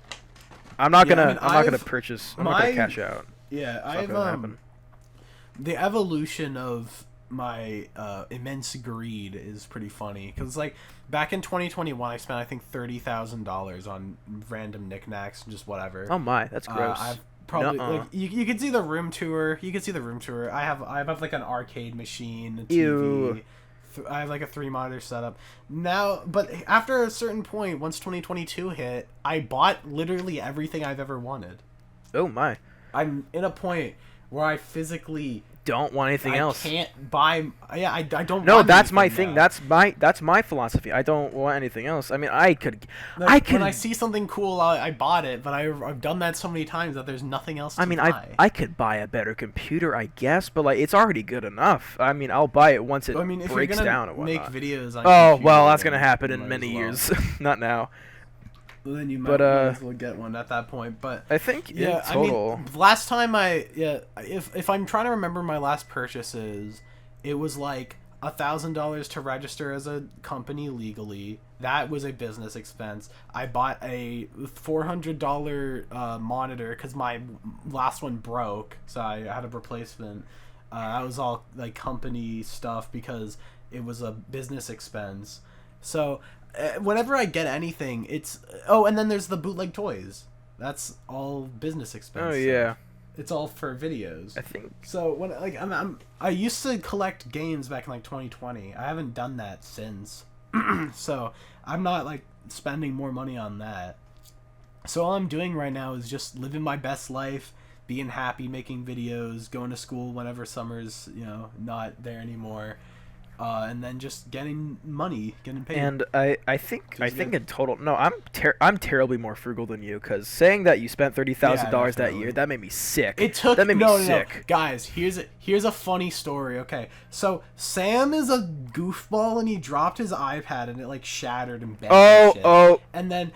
I'm not gonna. I'm not gonna purchase. I'm not gonna cash out. Yeah, It's not gonna happen. The evolution of my immense greed is pretty funny because like back in 2021 I spent I think $30,000 on random knickknacks and just whatever. Oh my, that's gross. I've probably Nuh-uh. like you can see the room tour. You can see the room tour. I have like an arcade machine, a TV. Ew. I have like a 3 monitor setup now, but after a certain point, once 2022 hit, I bought literally everything I've ever wanted. Oh my. I'm in a point where I physically Don't want anything else. I can't buy. Yeah, I don't. No, want that's my anything thing. now. That's my philosophy. I don't want anything else. I mean, I could. When I see something cool, I bought it, but I've done that so many times that there's nothing else. To buy. I could buy a better computer, I guess, but like it's already good enough. I mean, I'll buy it once it if breaks you're gonna down and make whatnot. videos on Oh computer, well, that's gonna then happen you in might many as well. years, not now. Well, then you But, might as well get one at that point. But I think yeah, in total. I mean, last time if I'm trying to remember my last purchases, it was like $1,000 to register as a company legally. That was a business expense. I bought a $400 monitor because my last one broke, so I had a replacement. That was all like company stuff because it was a business expense. So whenever I get anything, it's and then there's the bootleg toys. That's all business expense. Oh yeah. It's all for videos. I think. So when like I used to collect games back in like 2020. I haven't done that since. So I'm not like spending more money on that. So all I'm doing right now is just living my best life, being happy, making videos, going to school whenever summer's not there anymore. And then just getting money, getting paid. And I think in total, no, I'm terribly more frugal than you, because saying that you spent $30,000 that year, that made me sick. That made me sick. No. Guys, here's a funny story. Okay, so Sam is a goofball and he dropped his iPad and it like shattered and bent. And then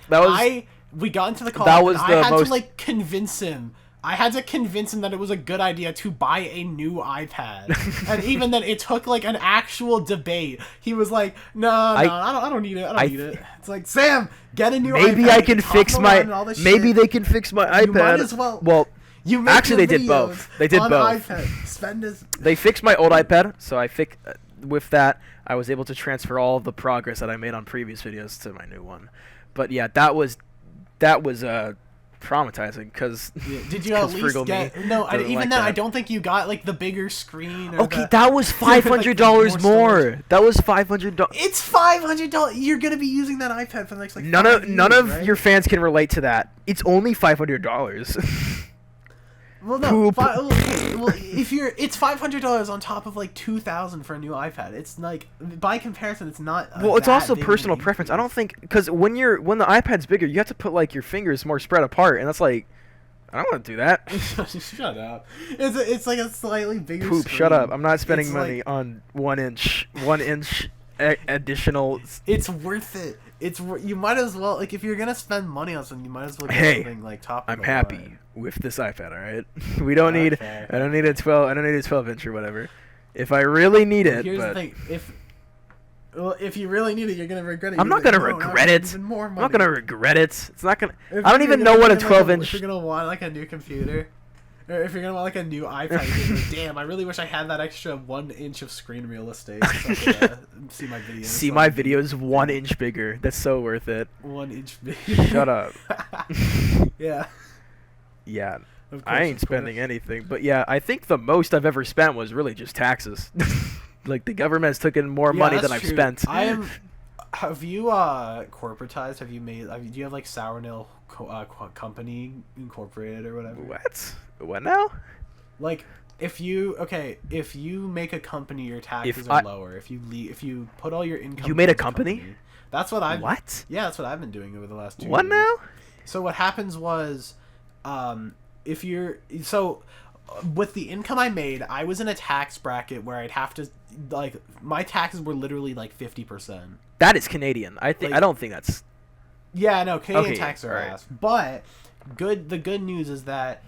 we got into the call. That was and I had to like convince him. I had to convince him that it was a good idea to buy a new iPad. And even then, it took, like, an actual debate. He was like, no, I don't need it. I don't need it. It's like, Sam, get a new iPad. Maybe I can fix my... Maybe they can fix my iPad. You might as well... Well, you make actually, they did both. They did both. They fixed my old iPad, so with that, I was able to transfer all of the progress that I made on previous videos to my new one. But, yeah, that was traumatizing because did you at least get even then I don't think you got like the bigger screen or that was $500 more. That was $500. It's $500. You're gonna be using that iPad for the next like none of your fans can relate to that. It's only $500. Well, no. It's $500 on top of like $2,000 for a new iPad. It's like by comparison, it's not. Well, it's also personal preference. I don't think because when the iPad's bigger, you have to put like your fingers more spread apart, and that's like, I don't want to do that. Shut up. It's like a slightly bigger. Poop. Screen. Shut up. I'm not spending money on 1 inch additional. It's worth it. You might as well like if you're gonna spend money on something, you might as well get something like top. I'm happy with this iPad. All right, we don't need. I don't need a 12-inch or whatever. If I really need it, here's the thing. If you really need it, you're gonna regret it. I'm not gonna regret it. I'm not gonna regret it. It's not gonna. I don't even know what a 12-inch. If you're gonna want like a new computer, Or if you're gonna want like a new iPad, you're like, damn, I really wish I had that extra 1 inch of screen real estate so I could see my videos. See my videos 1 inch bigger. That's so worth it. 1 inch bigger. Shut up. Yeah. Yeah. I ain't spending anything. But yeah, I think the most I've ever spent was really just taxes. Like the government's taken more money than I've spent. Have you corporatized? Have you made? Do you have like Sournale company incorporated or whatever? What now? Like if you make a company, your taxes are lower. If you put all your income. You made a company? That's what I've. What? Yeah, that's what I've been doing over the last 2 years. What now? So what happens was, with the income I made, I was in a tax bracket where I'd have to, like, my taxes were literally like 50%. That is Canadian. I don't think that's. Yeah, no, Canadian taxes are ass. But the good news is that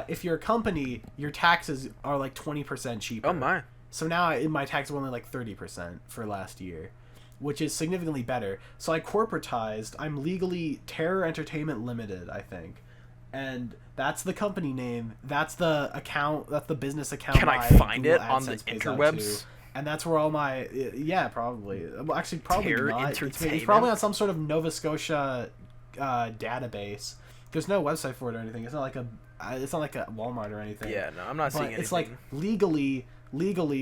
if you're a company, your taxes are like 20% cheaper. Oh my. So now my taxes were only like 30% for last year, which is significantly better. So I corporatized. I'm legally T3rr0r Entertainment Limited, I think. And that's the company name. That's the account. That's the business account. Can I find it on the interwebs? And that's where all my probably. Well, actually, probably T3rr0r not. Entertainment? It's probably on some sort of Nova Scotia database. There's no website for it or anything. It's not like a Walmart or anything. Yeah, no, I'm not seeing anything. It's like legally,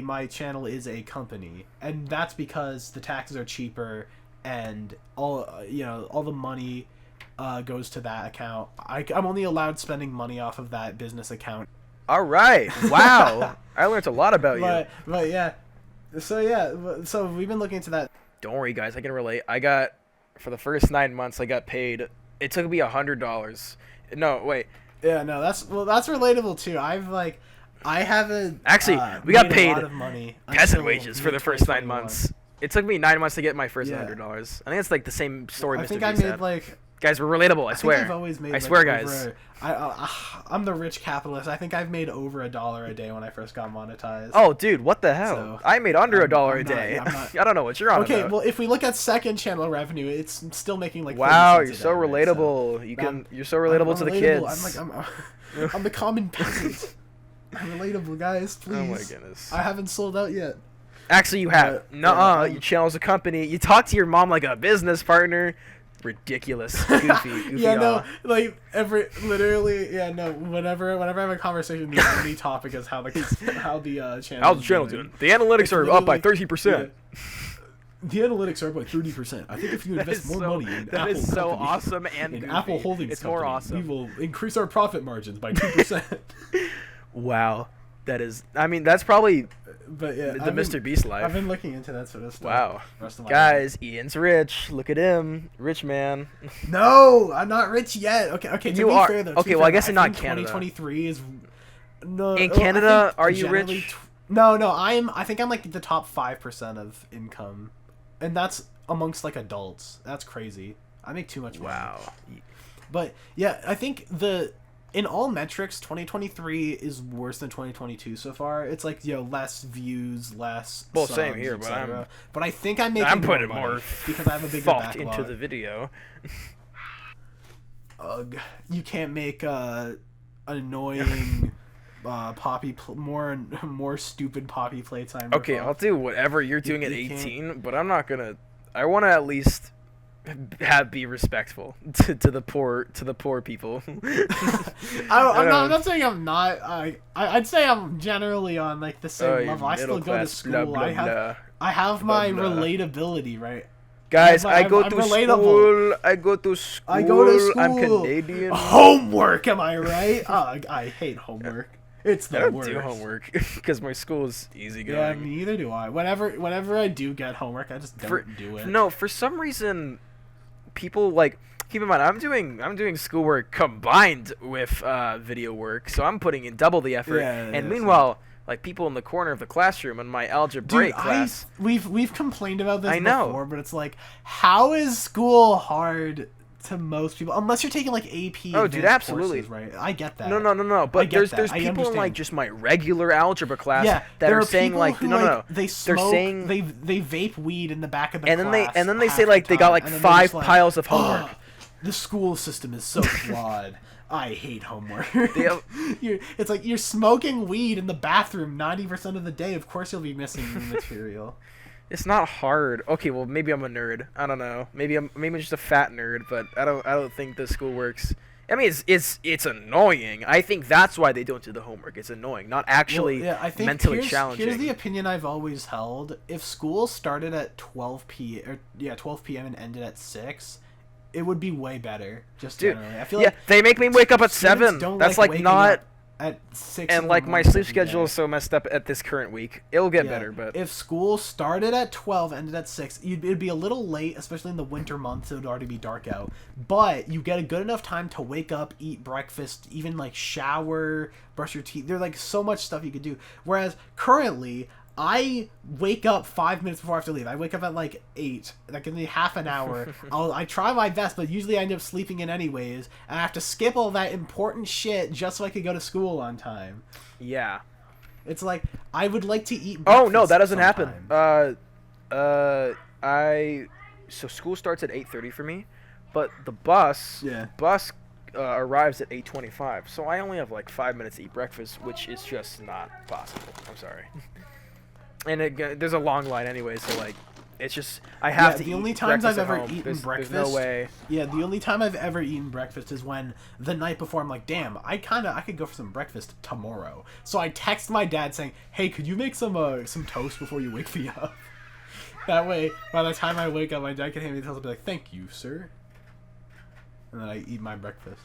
my channel is a company, and that's because the taxes are cheaper, and all the money goes to that account. I'm only allowed spending money off of that business account. All right. Wow. I learned a lot about you. But yeah. So we've been looking into that. Don't worry, guys. I can relate. For the first 9 months, I got paid. It took me $100. No, wait. Yeah, no, that's relatable too. I haven't. Actually, we got paid a lot of money peasant wages for the first 9 months. It took me 9 months to get my first $100. I think it's like the same story. I think I made like. Guys, we're relatable. I swear. I've always made. I swear, guys. I'm the rich capitalist. I think I've made over $1 a day when I first got monetized. Oh, dude, what the hell? So, I made under $1 a day. I don't know what you're on about. Okay, well, if we look at second channel revenue, it's still making like. Wow, you're so relatable. Right? You're so relatable to the kids. I'm the common peasant. I'm relatable, guys. Please. Oh my goodness. I haven't sold out yet. Actually, you have. Your channel's a company. You talk to your mom like a business partner. Ridiculous. Goofy. Yeah, no, like whenever I have a conversation, the only topic is how the channel. How's the channel doing? The analytics are up by 30%. Yeah. The analytics are up by 30%. I think if you invest more money in that Apple is so awesome and in goofy. Apple Holdings, it's more awesome. We will increase our profit margins by 2%. Wow, that is. I mean, that's probably. But yeah, the Mr. Beast life. I've been looking into that sort of stuff. Wow. Guys, Ian's rich. Look at him. Rich man. No, I'm not rich yet. Okay, to you be are. fair, though. Okay, well, I guess in not Canada. 2023 is... No, in Canada, are you rich? No, I think I'm like the top 5% of income. And that's amongst like adults. That's crazy. I make too much money. Wow. But yeah, I think in all metrics, 2023 is worse than 2022 so far. It's like, less views, less subs, same here, but I think I'm making putting more because I have a bigger thought backlog into the video. Ugh, you can't make annoying more stupid poppy playtime. Okay, I'll do whatever you're doing at 18, but I'm not gonna. I want to at least be respectful to the poor people. I'm not saying I'm not. I'd say I'm generally on like the same level. I still go to school. Blah, blah, I have my blah. relatability, right? Guys, I go to school. I go to school. I'm Canadian. Homework, am I right? I hate homework. It's the worst. I don't do homework because my school is easygoing. Yeah, neither do I. Whenever I do get homework, I just don't do it. No, for some reason, people like keep in mind I'm doing schoolwork combined with video work, so I'm putting in double the effort. And meanwhile, like people in the corner of the classroom in my algebra class, we've complained about this before, but it's like, how is school hard to most people unless you're taking like AP? Oh, dude, absolutely. Courses, right? I get that. No. But there's people in like just my regular algebra class that are saying like they smoke, they're saying they vape weed in the back of the class. And then they say like they got like 5 piles of homework. The school system is so flawed. I hate homework. Have... It's like you're smoking weed in the bathroom 90% of the day. Of course you'll be missing material. It's not hard. Okay, well maybe I'm a nerd. I don't know. Maybe I'm just a fat nerd, but I don't think the school works. I mean, it's annoying. I think that's why they don't do the homework. It's annoying, not actually I think mentally challenging. Here's the opinion I've always held: if school started at 12 p.m. and ended at 6, it would be way better. Just Dude, generally, I feel like they make me wake up at 7. That's like not. At 6 And like my sleep schedule is so messed up at this current week. It'll get better, but if school started at 12, ended at 6, it'd be a little late, especially in the winter months. It would already be dark out. But you get a good enough time to wake up, eat breakfast, even like shower, brush your teeth. There's like so much stuff you could do. Whereas currently, I wake up 5 minutes before I have to leave. I wake up at like 8. That gives me half an hour. I try my best, but usually I end up sleeping in anyways. And I have to skip all that important shit just so I could go to school on time. Yeah. It's like, I would like to eat breakfast. Oh, no, that doesn't sometime. happen. So school starts at 8:30 for me, but the bus arrives at 8:25. So I only have like 5 minutes to eat breakfast, which is just not possible. I'm sorry. And there's a long line anyway, so like, it's just I have to. The eat only times I've ever home. eaten breakfast. There's no way. Yeah, the only time I've ever eaten breakfast is when the night before I'm like, damn, I could go for some breakfast tomorrow. So I text my dad saying, hey, could you make some toast before you wake me up? That way, by the time I wake up, my dad can hand me the toast and be like, thank you, sir. And then I eat my breakfast.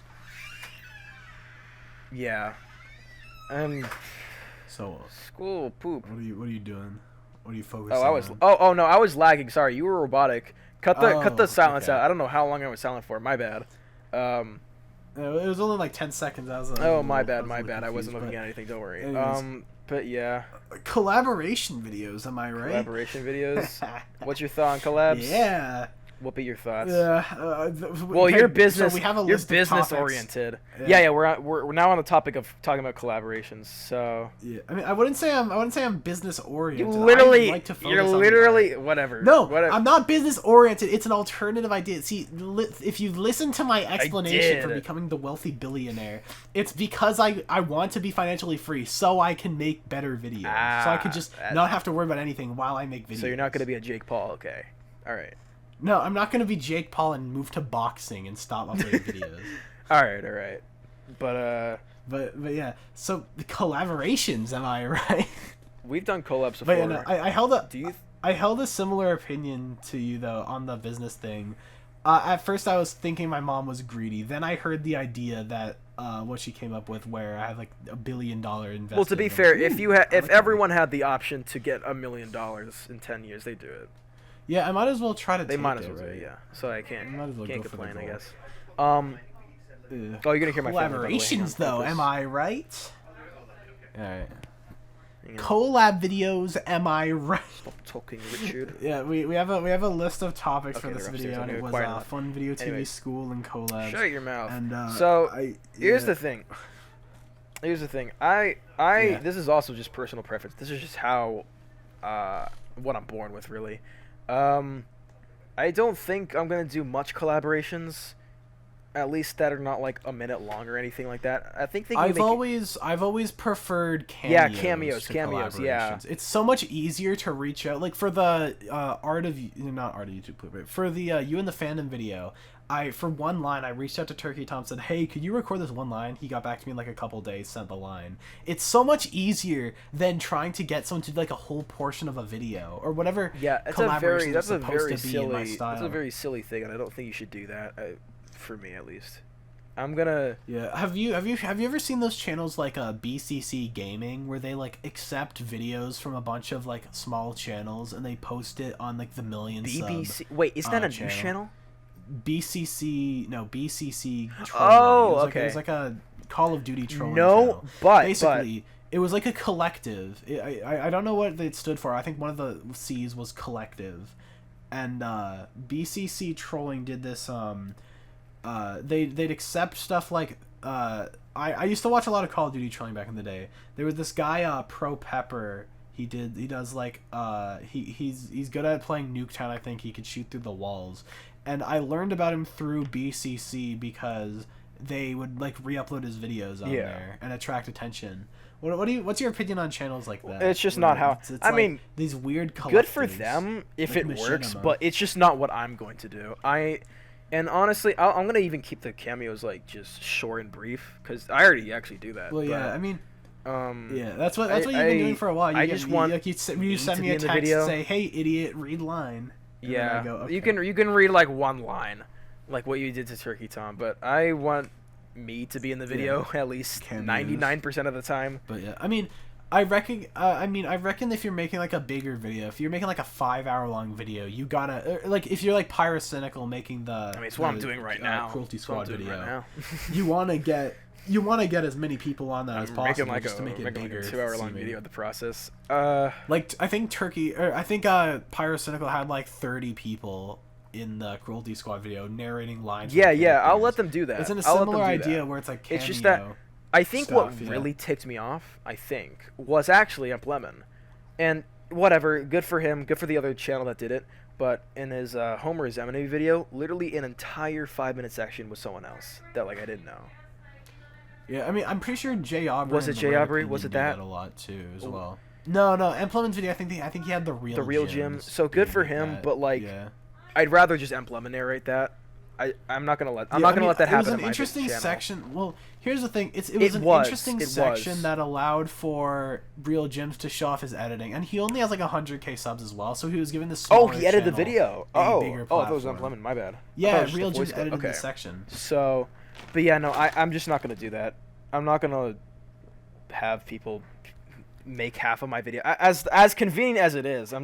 Yeah. So school poop. What are you doing? What are you focusing on? Oh, no, I was lagging. Sorry, you were robotic. Cut the silence out. I don't know how long I was silent for. My bad. It was only like 10 seconds. My bad. I wasn't looking at anything. Don't worry. Anyways. But yeah. Collaboration videos, am I right? Collaboration videws. What's your thought on collabs? Yeah. What be your thoughts? Well, you're business. So we have a you're list business of oriented. Yeah. We're now on the topic of talking about collaborations. So yeah, I mean, I wouldn't say I'm business oriented. You're literally whatever. No, I'm not business oriented. It's an alternative idea. See, if you listen to my explanation for becoming the wealthy billionaire, it's because I want to be financially free, so I can make better videos. So I could just not have to worry about anything while I make videos. So you're not going to be a Jake Paul, okay? All right. No, I'm not going to be Jake Paul and move to boxing and stop uploading videos. All right. But yeah. So the collaborations, am I right? We've done collabs before. But yeah, I held a similar opinion to you though on the business thing. At first, I was thinking my mom was greedy. Then I heard the idea that what she came up with, where I had like $1 billion investment. Well, to be fair, if everyone had the option to get $1 million in 10 years, they do it. Yeah, I might as well try to. They might as well do it, yeah. So I can't complain, I guess. Oh, you're gonna hear my collaborations though, am I right? All right. Collab videos, am I right? Stop talking, Richard. Yeah, we have a list of topics for this video, and it was FunVideoTV, school, and collabs. Shut your mouth. And here's the thing. This is also just personal preference. This is just how, what I'm born with, really. I don't think I'm gonna do much collaborations, at least that are not like a minute long or anything like that. I think I've always preferred cameos. Yeah, cameos. Yeah, it's so much easier to reach out. Like for the not art of YouTube, but for the you and the fandom video. For one line, I reached out to Turkey Tom, said, hey, could you record this one line? He got back to me in like a couple days, sent the line. It's so much easier than trying to get someone to do like a whole portion of a video or whatever. Yeah, that's a very silly thing, and I don't think you should do that, for me at least. I'm gonna... Yeah, have you ever seen those channels like BCC Gaming, where they like accept videos from a bunch of like small channels and they post it on like the million BBC... Wait, is that a news channel? BCC trolling. Oh, okay. It was like a Call of Duty trolling channel. Basically, it was like a collective. I don't know what it stood for. I think one of the C's was collective. And BCC trolling did this. They'd accept stuff like I used to watch a lot of Call of Duty trolling back in the day. There was this guy Pro Pepper. He does like he's good at playing Nuketown. I think he could shoot through the walls. And I learned about him through BCC because they would like re-upload his videos on Yeah. there and attract attention. What's your opinion on channels like that? It's just Where not how. it's I like mean, these weird collectives. good for them if like it works, machinima. but it's just not what I'm going to do. And honestly, I'm gonna even keep the cameos like just short and brief because I already actually do that. Well, but, yeah, I mean, yeah, that's what you've been doing for a while. I just want you send me to a be in the text video. say, "Hey, idiot, read line." And then Yeah, I go, okay. you can read like one line, like what you did to Turkey Tom, but I want me to be in the video at least Cameos. 99% of the time. But yeah, I mean, I reckon if you're making like a bigger video, if you're making like a 5-hour long video, you gotta like if you're like Pyrocynical making the. I mean, it's what I'm doing right now. Cruelty It's what I'm Squad doing video. right now. you want to get as many people on that as possible Making like just to make it making like bigger. a 2-hour-long video of the process. Like I think Pyrocynical had like 30 people in the Cruelty Squad video narrating lines. Yeah, from yeah, I'll characters. let them do that. It's in a I'll let them similar do idea that. where it's like cameo. It's just that I think what stuff, yeah. really ticked me off, was actually Amp Lemon. And whatever, good for him, good for the other channel that did it. But in his Homer's Eminem video, literally an entire 5-minute section was someone else that like I didn't know. Yeah, I mean, I'm pretty sure Jay Aubrey. Was it Jay Aubrey? Was it that? A lot too, as well. No, Implement's video. I think he had the real Jim. So good for him, but like, yeah. I'd rather just Implement narrate that. I'm not gonna let that happen. It was an in my interesting channel. section. Well, here's the thing. It was an interesting section that allowed for Real Jims to show off his editing, and he only has like 100K subs as well. So he was given this. Oh, he edited the video. Oh, that was Implement. My bad. Yeah, Real Jims edited this section. So, but yeah, no, I'm just not gonna do that. I'm not gonna have people make half of my video as convenient as it is.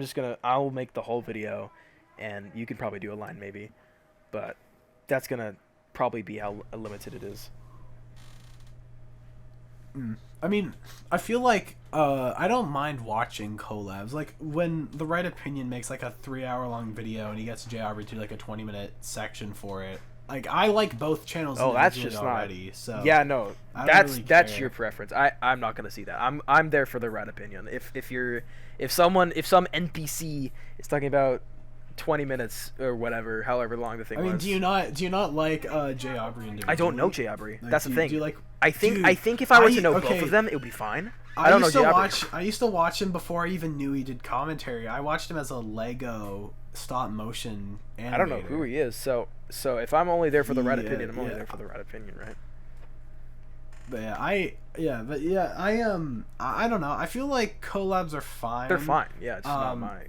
I'll make the whole video, and you can probably do a line maybe, but that's gonna probably be how limited it is. I mean, I feel like I don't mind watching collabs. Like when The Right Opinion makes like a 3-hour long video and he gets Jay Aubrey to do like a 20-minute section for it. Like I like both channels. Oh, that's just already. Not. So yeah, no, that's that's your preference. I'm not gonna see that. I'm there for The Right Opinion. If some NPC is talking about 20 minutes or whatever, however long the thing was. I mean, do you not like Jay Aubrey individually? I don't know Jay Aubrey. Like, that's the thing. Do you like? I think if I were to know both of them, it would be fine. I don't know Jay Aubrey. I used to watch him before I even knew he did commentary. I watched him as a Lego stop motion animator. I don't know who he is. So if I'm only there for The Right Opinion, I'm only there for The Right Opinion, right? But I don't know. I feel like collabs are fine. They're fine. Yeah, it's not my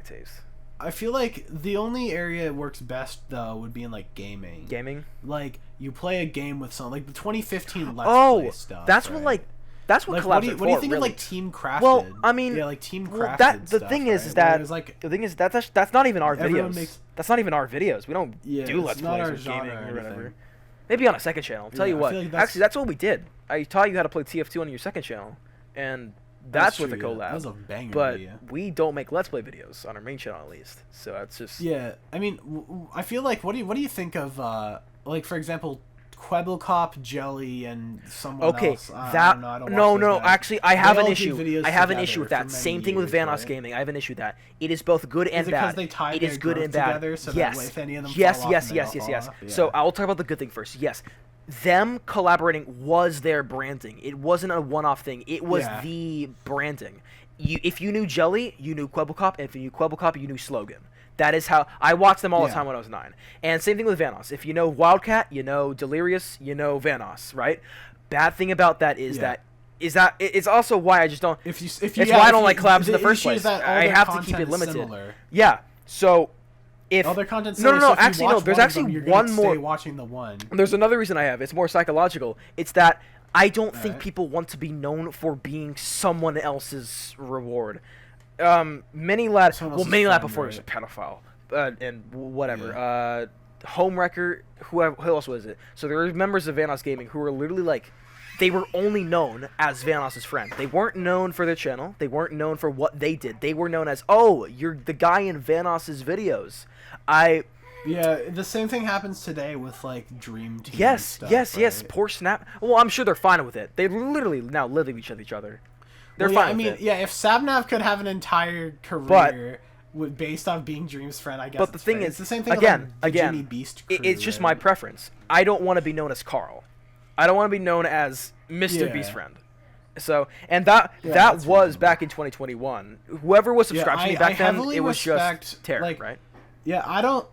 taste. I feel like the only area it works best though would be in like gaming. Gaming? Like you play a game with someone like the 2015 Let's Play stuff. That's right? That's what collabs are for. What do you think really? of like Team Crafted? Well, I mean, yeah, like Team Crafted. The stuff, thing right? is that like, the thing is that's not even our videos. Makes, that's not even our videos. We don't do Let's plays with gaming or whatever. Maybe on a second channel. Tell you what, like actually, that's what we did. I taught you how to play TF2 on your second channel, and that's with a collab. That was a banger but video. we don't make Let's Play videos on our main channel at least. So that's just I mean, I feel like what do you think of like for example, Quebblecop, Jelly, and someone else? No. Actually, I have an issue. I have an together issue with that. Same thing with Vanos Gaming. I have an issue with that. It is both good and bad. They tie it is good and bad. Together so yes. That if any of them yes. fall off, Yeah. So I'll talk about the good thing first. Yes. Them collaborating was their branding. It wasn't a one-off thing. It was the branding. If you knew Jelly, you knew Quebblecop. And if you knew Quebblecop, you knew Slogan. That is how I watched them all the time when I was 9. And same thing with Vanos. If you know Wildcat, you know Delirious, you know Vanos, right? Bad thing about that is that it's also why I just don't. It's why I don't like collabs in the first place. I have to keep it limited. Similar. Yeah. So if all their content no. Actually, no. There's actually one more. Stay watching the one. There's another reason I have. It's more psychological. It's that I don't think people want to be known for being someone else's reward. Mini Lad before he was a pedophile, and whatever. Yeah. Homewrecker, who else was it? So there were members of Vanos Gaming who were literally like, they were only known as Vanos' friend. They weren't known for their channel. They weren't known for what they did. They were known as, oh, you're the guy in Vanos' videos. Yeah, the same thing happens today with like Dream Team. Yes. Poor Snap. Well, I'm sure they're fine with it. They literally now live with each other. They're fine. With it. If Sabnav could have an entire career based on being Dream's friend, I guess. But the thing is, it's the same thing again, with, like, the Jimmy Beast crew, it's just my preference. I don't want to be known as Carl. I don't want to be known as Mr. Yeah. Beast friend. So, and that was reasonable. back in 2021. Whoever was subscribed to me back then, it was just T3rr, like, right? Yeah,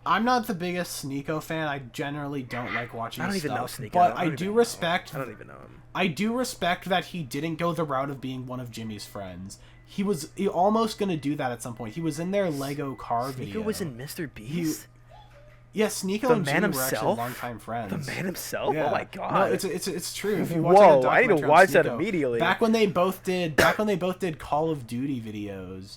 I'm not the biggest Sneeko fan. I generally don't like watching his stuff. Sneeko, but I do respect. I don't even know him. I do respect that he didn't go the route of being one of Jimmy's friends. He was almost gonna do that at some point. He was in their Lego car video. Sneeko was in Mr. Beast. Yeah, Sneeko and Jimmy were actually longtime friends. The man himself? Yeah. Oh my god. No, it's true. If you watch Whoa, I need to watch that immediately. Back when they both did Call of Duty videos,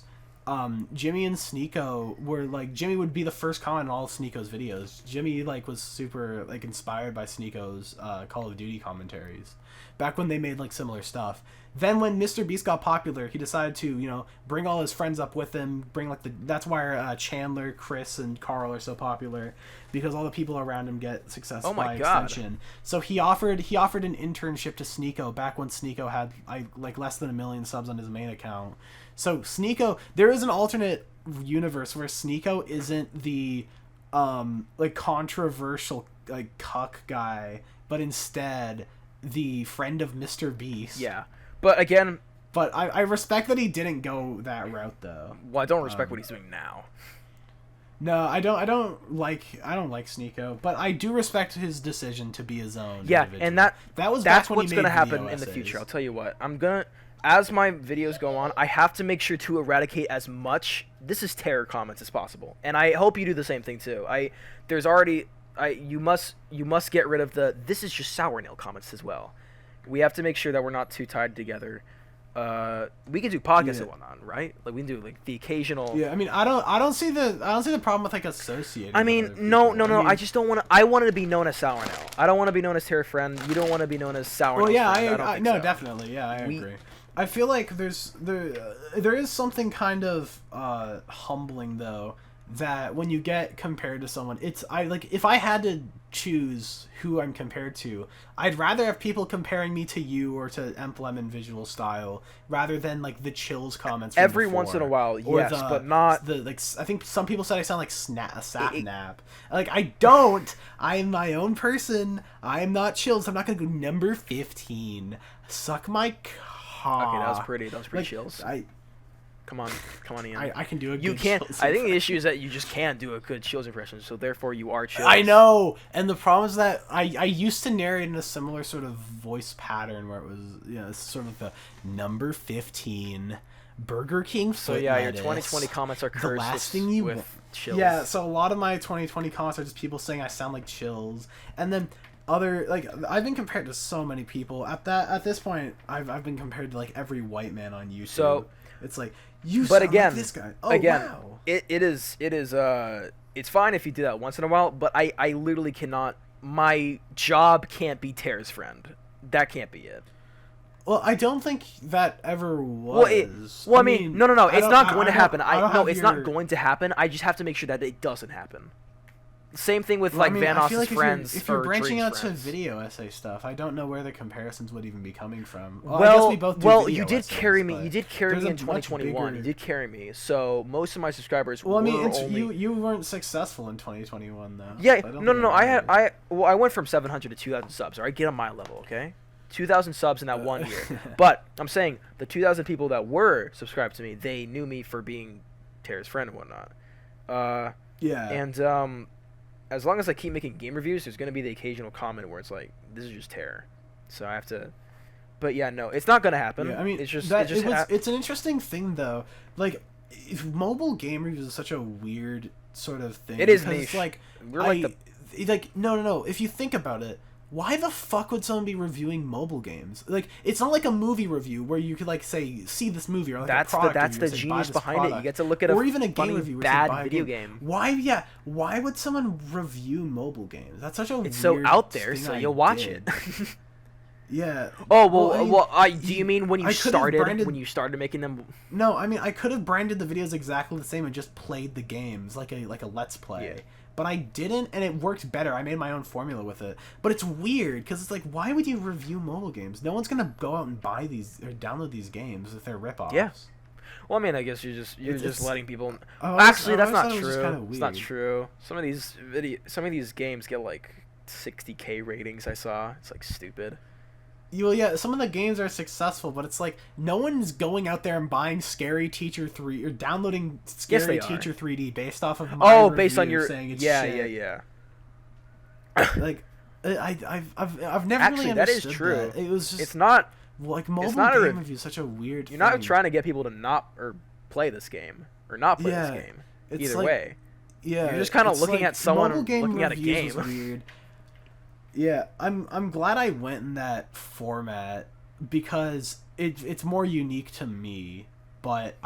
Jimmy and Sneeko were like, Jimmy would be the first comment on all of Sneeko's videos. Jimmy like was super like inspired by Sneeko's Call of Duty commentaries. Back when they made like similar stuff. Then when Mr. Beast got popular, he decided to, you know, bring all his friends up with him. Bring like that's why Chandler, Chris, and Carl are so popular, because all the people around him get success by extension. So he offered an internship to Sneeko back when Sneeko had like less than 1 million subs on his main account. So Sneeko, there is an alternate universe where Sneeko isn't the like controversial like cuck guy, but instead the friend of Mr. Beast. Yeah. But again, I respect that he didn't go that route though. Well, I don't respect what he's doing now. No, I don't like Sneeko, but I do respect his decision to be his own. Yeah, individual. and that's what's gonna happen in the future. I'll tell you what. As my videos go on, I have to make sure to eradicate as much "this is T3rr" comments as possible, and I hope you do the same thing too. You must get rid of the "this is just Sournale" comments as well. We have to make sure that we're not too tied together. We can do podcasts and whatnot, right? Like we can do like the occasional. Yeah, I mean, I don't see the problem with like associating. I mean, no. I just don't want to. I wanted to be known as Sournale. I don't want to be known as T3rr friend. You don't want to be known as Sournale. Well, yeah, friend. no, definitely, yeah, I agree. I feel like there is something kind of humbling though, that when you get compared to someone, if I had to choose who I'm compared to, I'd rather have people comparing me to you or to Emblem and Visual Style rather than like the chills comments from every before. Once in a while, yes, but not the like. I think some people said I sound like Sapnap. Like I don't. I'm my own person. I'm not chills. I'm not gonna go number 15. Suck my cock. Okay, that was pretty like, chills. Come on, Ian. I can do a good You can't. Chills I think the issue is that you just can't do a good Chills impression, so therefore you are Chills. I know, and the problem is that I used to narrate in a similar sort of voice pattern where it was, you know, sort of the number 15 Burger King. So yeah, your 2020 comments are cursed. The last thing you with Chills. Yeah, so a lot of my 2020 comments are just people saying I sound like Chills, and then other like I've been compared to so many people. At this point, I've been compared to like every white man on YouTube. So it's like. But again, like this guy. Oh, wow. It's fine if you do that once in a while, but I literally cannot. My job can't be T3rr's friend. That can't be it. Well, I don't think that ever was. I mean, no. It's not going to happen. It's not going to happen. I just have to make sure that it doesn't happen. Same thing with Vanos's friends. If you're branching out to video essay stuff, I don't know where the comparisons would even be coming from. Well, I guess we both do you did essays, carry me. You did carry me in 2021. Bigger... You did carry me. So most of my subscribers. Well, I mean, only... you weren't successful in 2021 though. Yeah, no. I went from 700 to 2,000 subs. All right, get on my level, okay? 2,000 subs in that 1 year. But I'm saying the 2,000 people that were subscribed to me, they knew me for being T3rr's friend and whatnot. Yeah. And as long as I keep making game reviews, there's going to be the occasional comment where it's like, this is just T3rr. So I have to... But yeah, no, it's not going to happen. Yeah, I mean, it's an interesting thing, though. Like, if mobile game reviews is such a weird sort of thing. It is niche. It's like, We're no. If you think about it, why the fuck would someone be reviewing mobile games? Like, it's not like a movie review where you could like say, see this movie, or like that's a product that's review, the say, genius behind product. it. You get to look at or even a game review, bad video game. Why would someone review mobile games? That's such a it's so out there, so you'll watch it. Yeah. Oh well. Do you mean when you started making them? No, I mean I could have branded the videos exactly the same and just played the games like a let's play. Yeah. But I didn't, and it worked better. I made my own formula with it. But it's weird, because it's like, why would you review mobile games? No one's going to go out and buy these, or download these games if they're rip-offs. Yeah. Well, I mean, I guess you're just letting people... Actually, that's not true. It's not true. Some of these games get, like, 60K ratings I saw. It's like stupid. Well, yeah, some of the games are successful, but it's like no one's going out there and buying Scary Teacher 3 or downloading Scary Teacher 3D based off of my based on your saying it's yeah. Like I've never Actually, really that understood is true. that. It was just It's not like mobile not game review is such a weird You're thing. not trying to get people to not or play this game or not play this game. Either way. Yeah. You're just kind of looking like, at someone mobile game looking at a game. was weird. Yeah, I'm glad I went in that format because it's more unique to me, but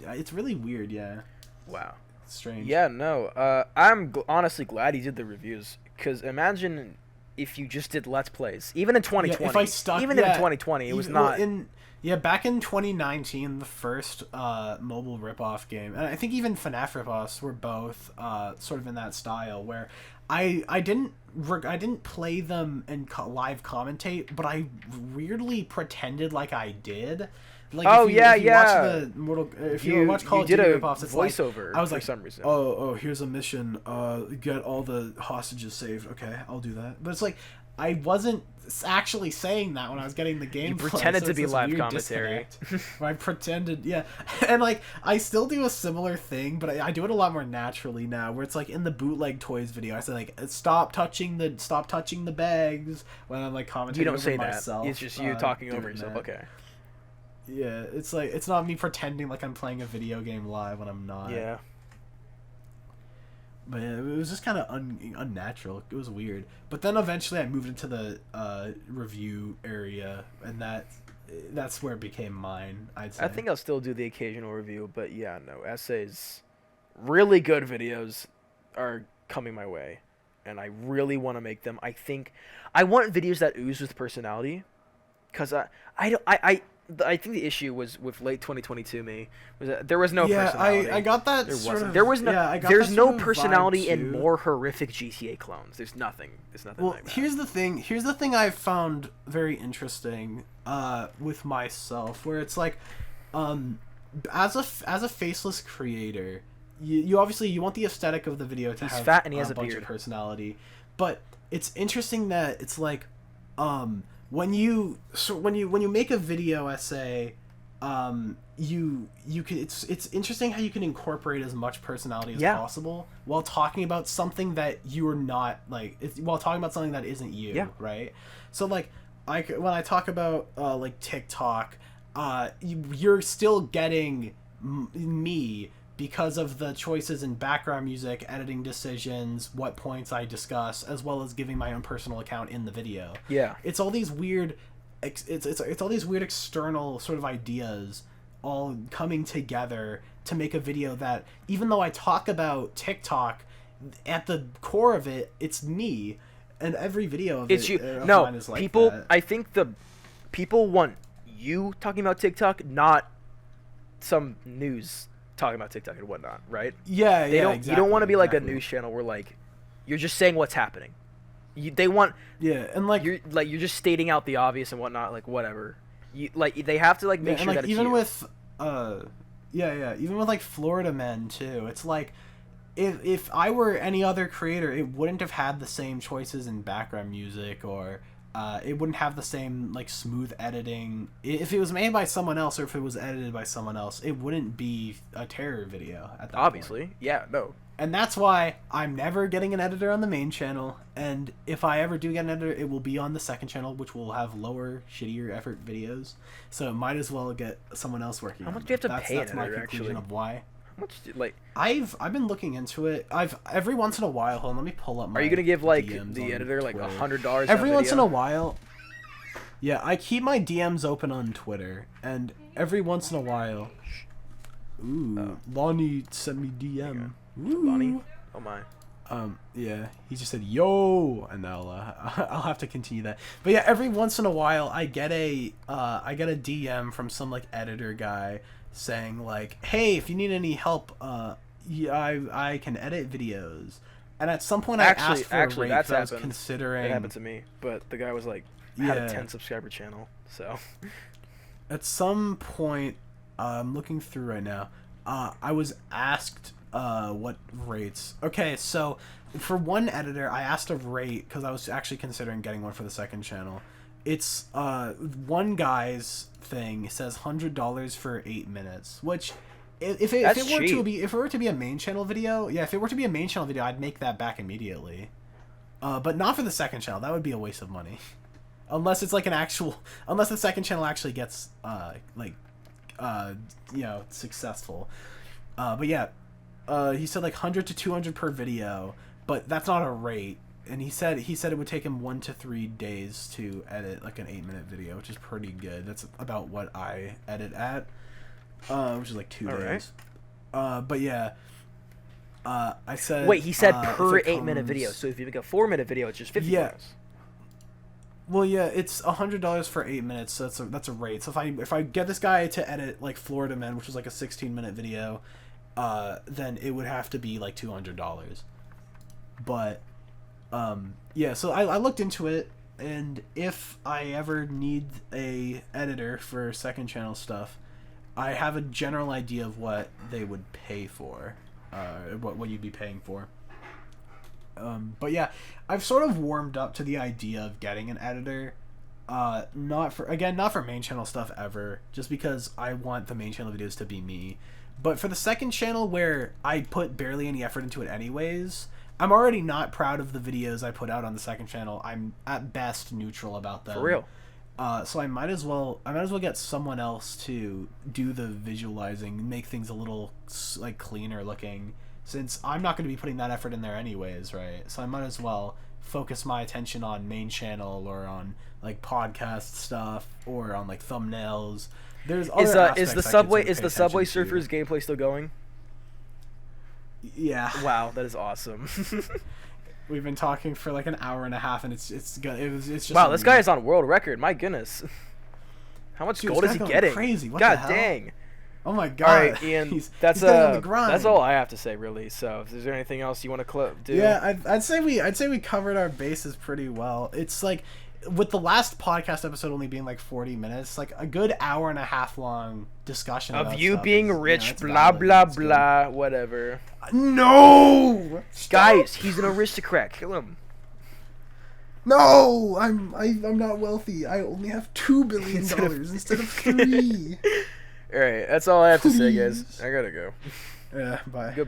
it's really weird, yeah. Wow. It's strange. Yeah, no. I'm honestly glad he did the reviews, cuz imagine if you just did let's plays. Even in 2020. Yeah, if I stuck, even in 2020, it was not back in 2019, the first mobile ripoff game, and I think even FNAF ripoffs were both sort of in that style where I didn't play them and live commentate, but I weirdly pretended like I did. Like if you watch Call of Duty ripoffs, it's voiceover. Like, I was for like, some reason. oh, here's a mission. Get all the hostages saved. Okay, I'll do that. But it's like I wasn't actually saying that when I was getting the game. You pretended to be live commentary. I pretended, yeah, and like I still do a similar thing, but I do it a lot more naturally now. Where it's like in the bootleg toys video, I say like stop touching the bags when I'm like commenting. You don't over say myself, that. It's just you talking over yourself. That. Okay. Yeah, it's like it's not me pretending like I'm playing a video game live when I'm not. Yeah. But yeah, it was just kind of unnatural. It was weird. But then eventually I moved into the review area, and that's where it became mine, I'd say. I think I'll still do the occasional review, but yeah, no. Essays, really good videos are coming my way, and I really want to make them. I think I want videos that ooze with personality, because I think the issue was with late 2022 me was that there was no personality. I got that. There was no. Yeah, there's no personality in more horrific GTA clones. There's nothing. There's nothing. Well, like that. here's the thing. Here's the thing I've found very interesting with myself, where it's like, as a faceless creator, you obviously you want the aesthetic of the video to have fat and he has a bunch beard. of personality, but it's interesting that it's like, when you make a video essay, you can it's interesting how you can incorporate as much personality as possible while talking about something that you're not while talking about something that isn't you, right? So like when I talk about like TikTok, you're still getting me because of the choices in background music, editing decisions, what points I discuss, as well as giving my own personal account in the video. Yeah, it's all these weird, it's all these weird external sort of ideas all coming together to make a video that, even though I talk about TikTok, at the core of it, it's me, and every video of it's it, you. of No, mine is like people. that. I think the people want you talking about TikTok, not some news talking about TikTok and whatnot, right? Yeah, You don't want to be like a news channel where like you're just saying what's happening. They want and like you're just stating out the obvious and whatnot, like whatever. They have to like make sure that it's even you. with even with like Florida Men too. It's like if I were any other creator, it wouldn't have had the same choices in background music, or it wouldn't have the same like smooth editing. If it was made by someone else, or if it was edited by someone else, it wouldn't be a terror video at that Obviously, point. yeah, no. And that's why I'm never getting an editor on the main channel, and if I ever do get an editor, it will be on the second channel, which will have lower, shittier effort videos. So it might as well get someone else working on it. How much do you have to pay That's an my editor, conclusion actually? of why. How much like I've been looking into it. Every once in a while. Hold on, let me pull up my Are you gonna give like DMs the on editor like Twitter. $100 Every once in a while. Yeah, I keep my DMs open on Twitter, and every once in a while. Ooh, Lonnie sent me DM. Ooh. Lonnie? Oh my. Yeah, he just said yo, and I'll have to continue that. But yeah, every once in a while I get a DM from some like editor guy saying like, hey, if you need any help, I can edit videos. And at some point I asked for a rate because I was considering. It happened to me, but the guy was like had a 10 subscriber channel, so. At some point, I'm looking through right now. I was asked What rates? Okay, so for one editor, I asked a rate because I was actually considering getting one for the second channel. It's one guy's thing says $100 for 8 minutes, which if it were to be a main channel video, yeah, if it were to be a main channel video, I'd make that back immediately. But not for the second channel. That would be a waste of money. Unless it's like unless the second channel actually gets successful. But yeah, he said like 100 to 200 per video, but that's not a rate. And he said it would take him 1 to 3 days to edit like an 8-minute video, which is pretty good. That's about what I edit at, which is like 2 days. Right. But yeah, I said. Wait, he said per 8-minute video. So if you make a 4-minute video, it's just $50. Yeah. Well, yeah, it's $100 for 8 minutes, so that's a rate. So if I get this guy to edit like Florida Man, which was like a 16-minute video, then it would have to be like $200. But yeah, so I looked into it, and if I ever need a editor for second channel stuff, I have a general idea of what they would pay for, what you'd be paying for. But yeah, I've sort of warmed up to the idea of getting an editor. Not for main channel stuff ever, just because I want the main channel videos to be me. But for the second channel, where I put barely any effort into it anyways, I'm already not proud of the videos I put out on the second channel. I'm at best neutral about them. For real. So I might as well get someone else to do the visualizing, make things a little like cleaner looking, since I'm not going to be putting that effort in there anyways, right? So I might as well focus my attention on main channel, or on like podcast stuff, or on like thumbnails. There's other is the Subway Surfers gameplay still going? Yeah. Wow, that is awesome. We've been talking for like an hour and a half, and it's just wow. This guy is on world record. My goodness, how much gold is he getting? Crazy. What God the hell? Dang. Oh my God. All right, Ian. He's that's on the grind. That's all I have to say, really. So, is there anything else you want to do? Yeah, I'd say we covered our bases pretty well. It's like, with the last podcast episode only being like 40 minutes, like a good hour and a half long discussion of about you stuff being rich, blah blah blah, whatever. No, guys, he's an aristocrat. Kill him. No, I'm not wealthy. I only have $2 billion instead of 3. All right, that's all I have to say, guys. I gotta go. Yeah, bye. Goodbye.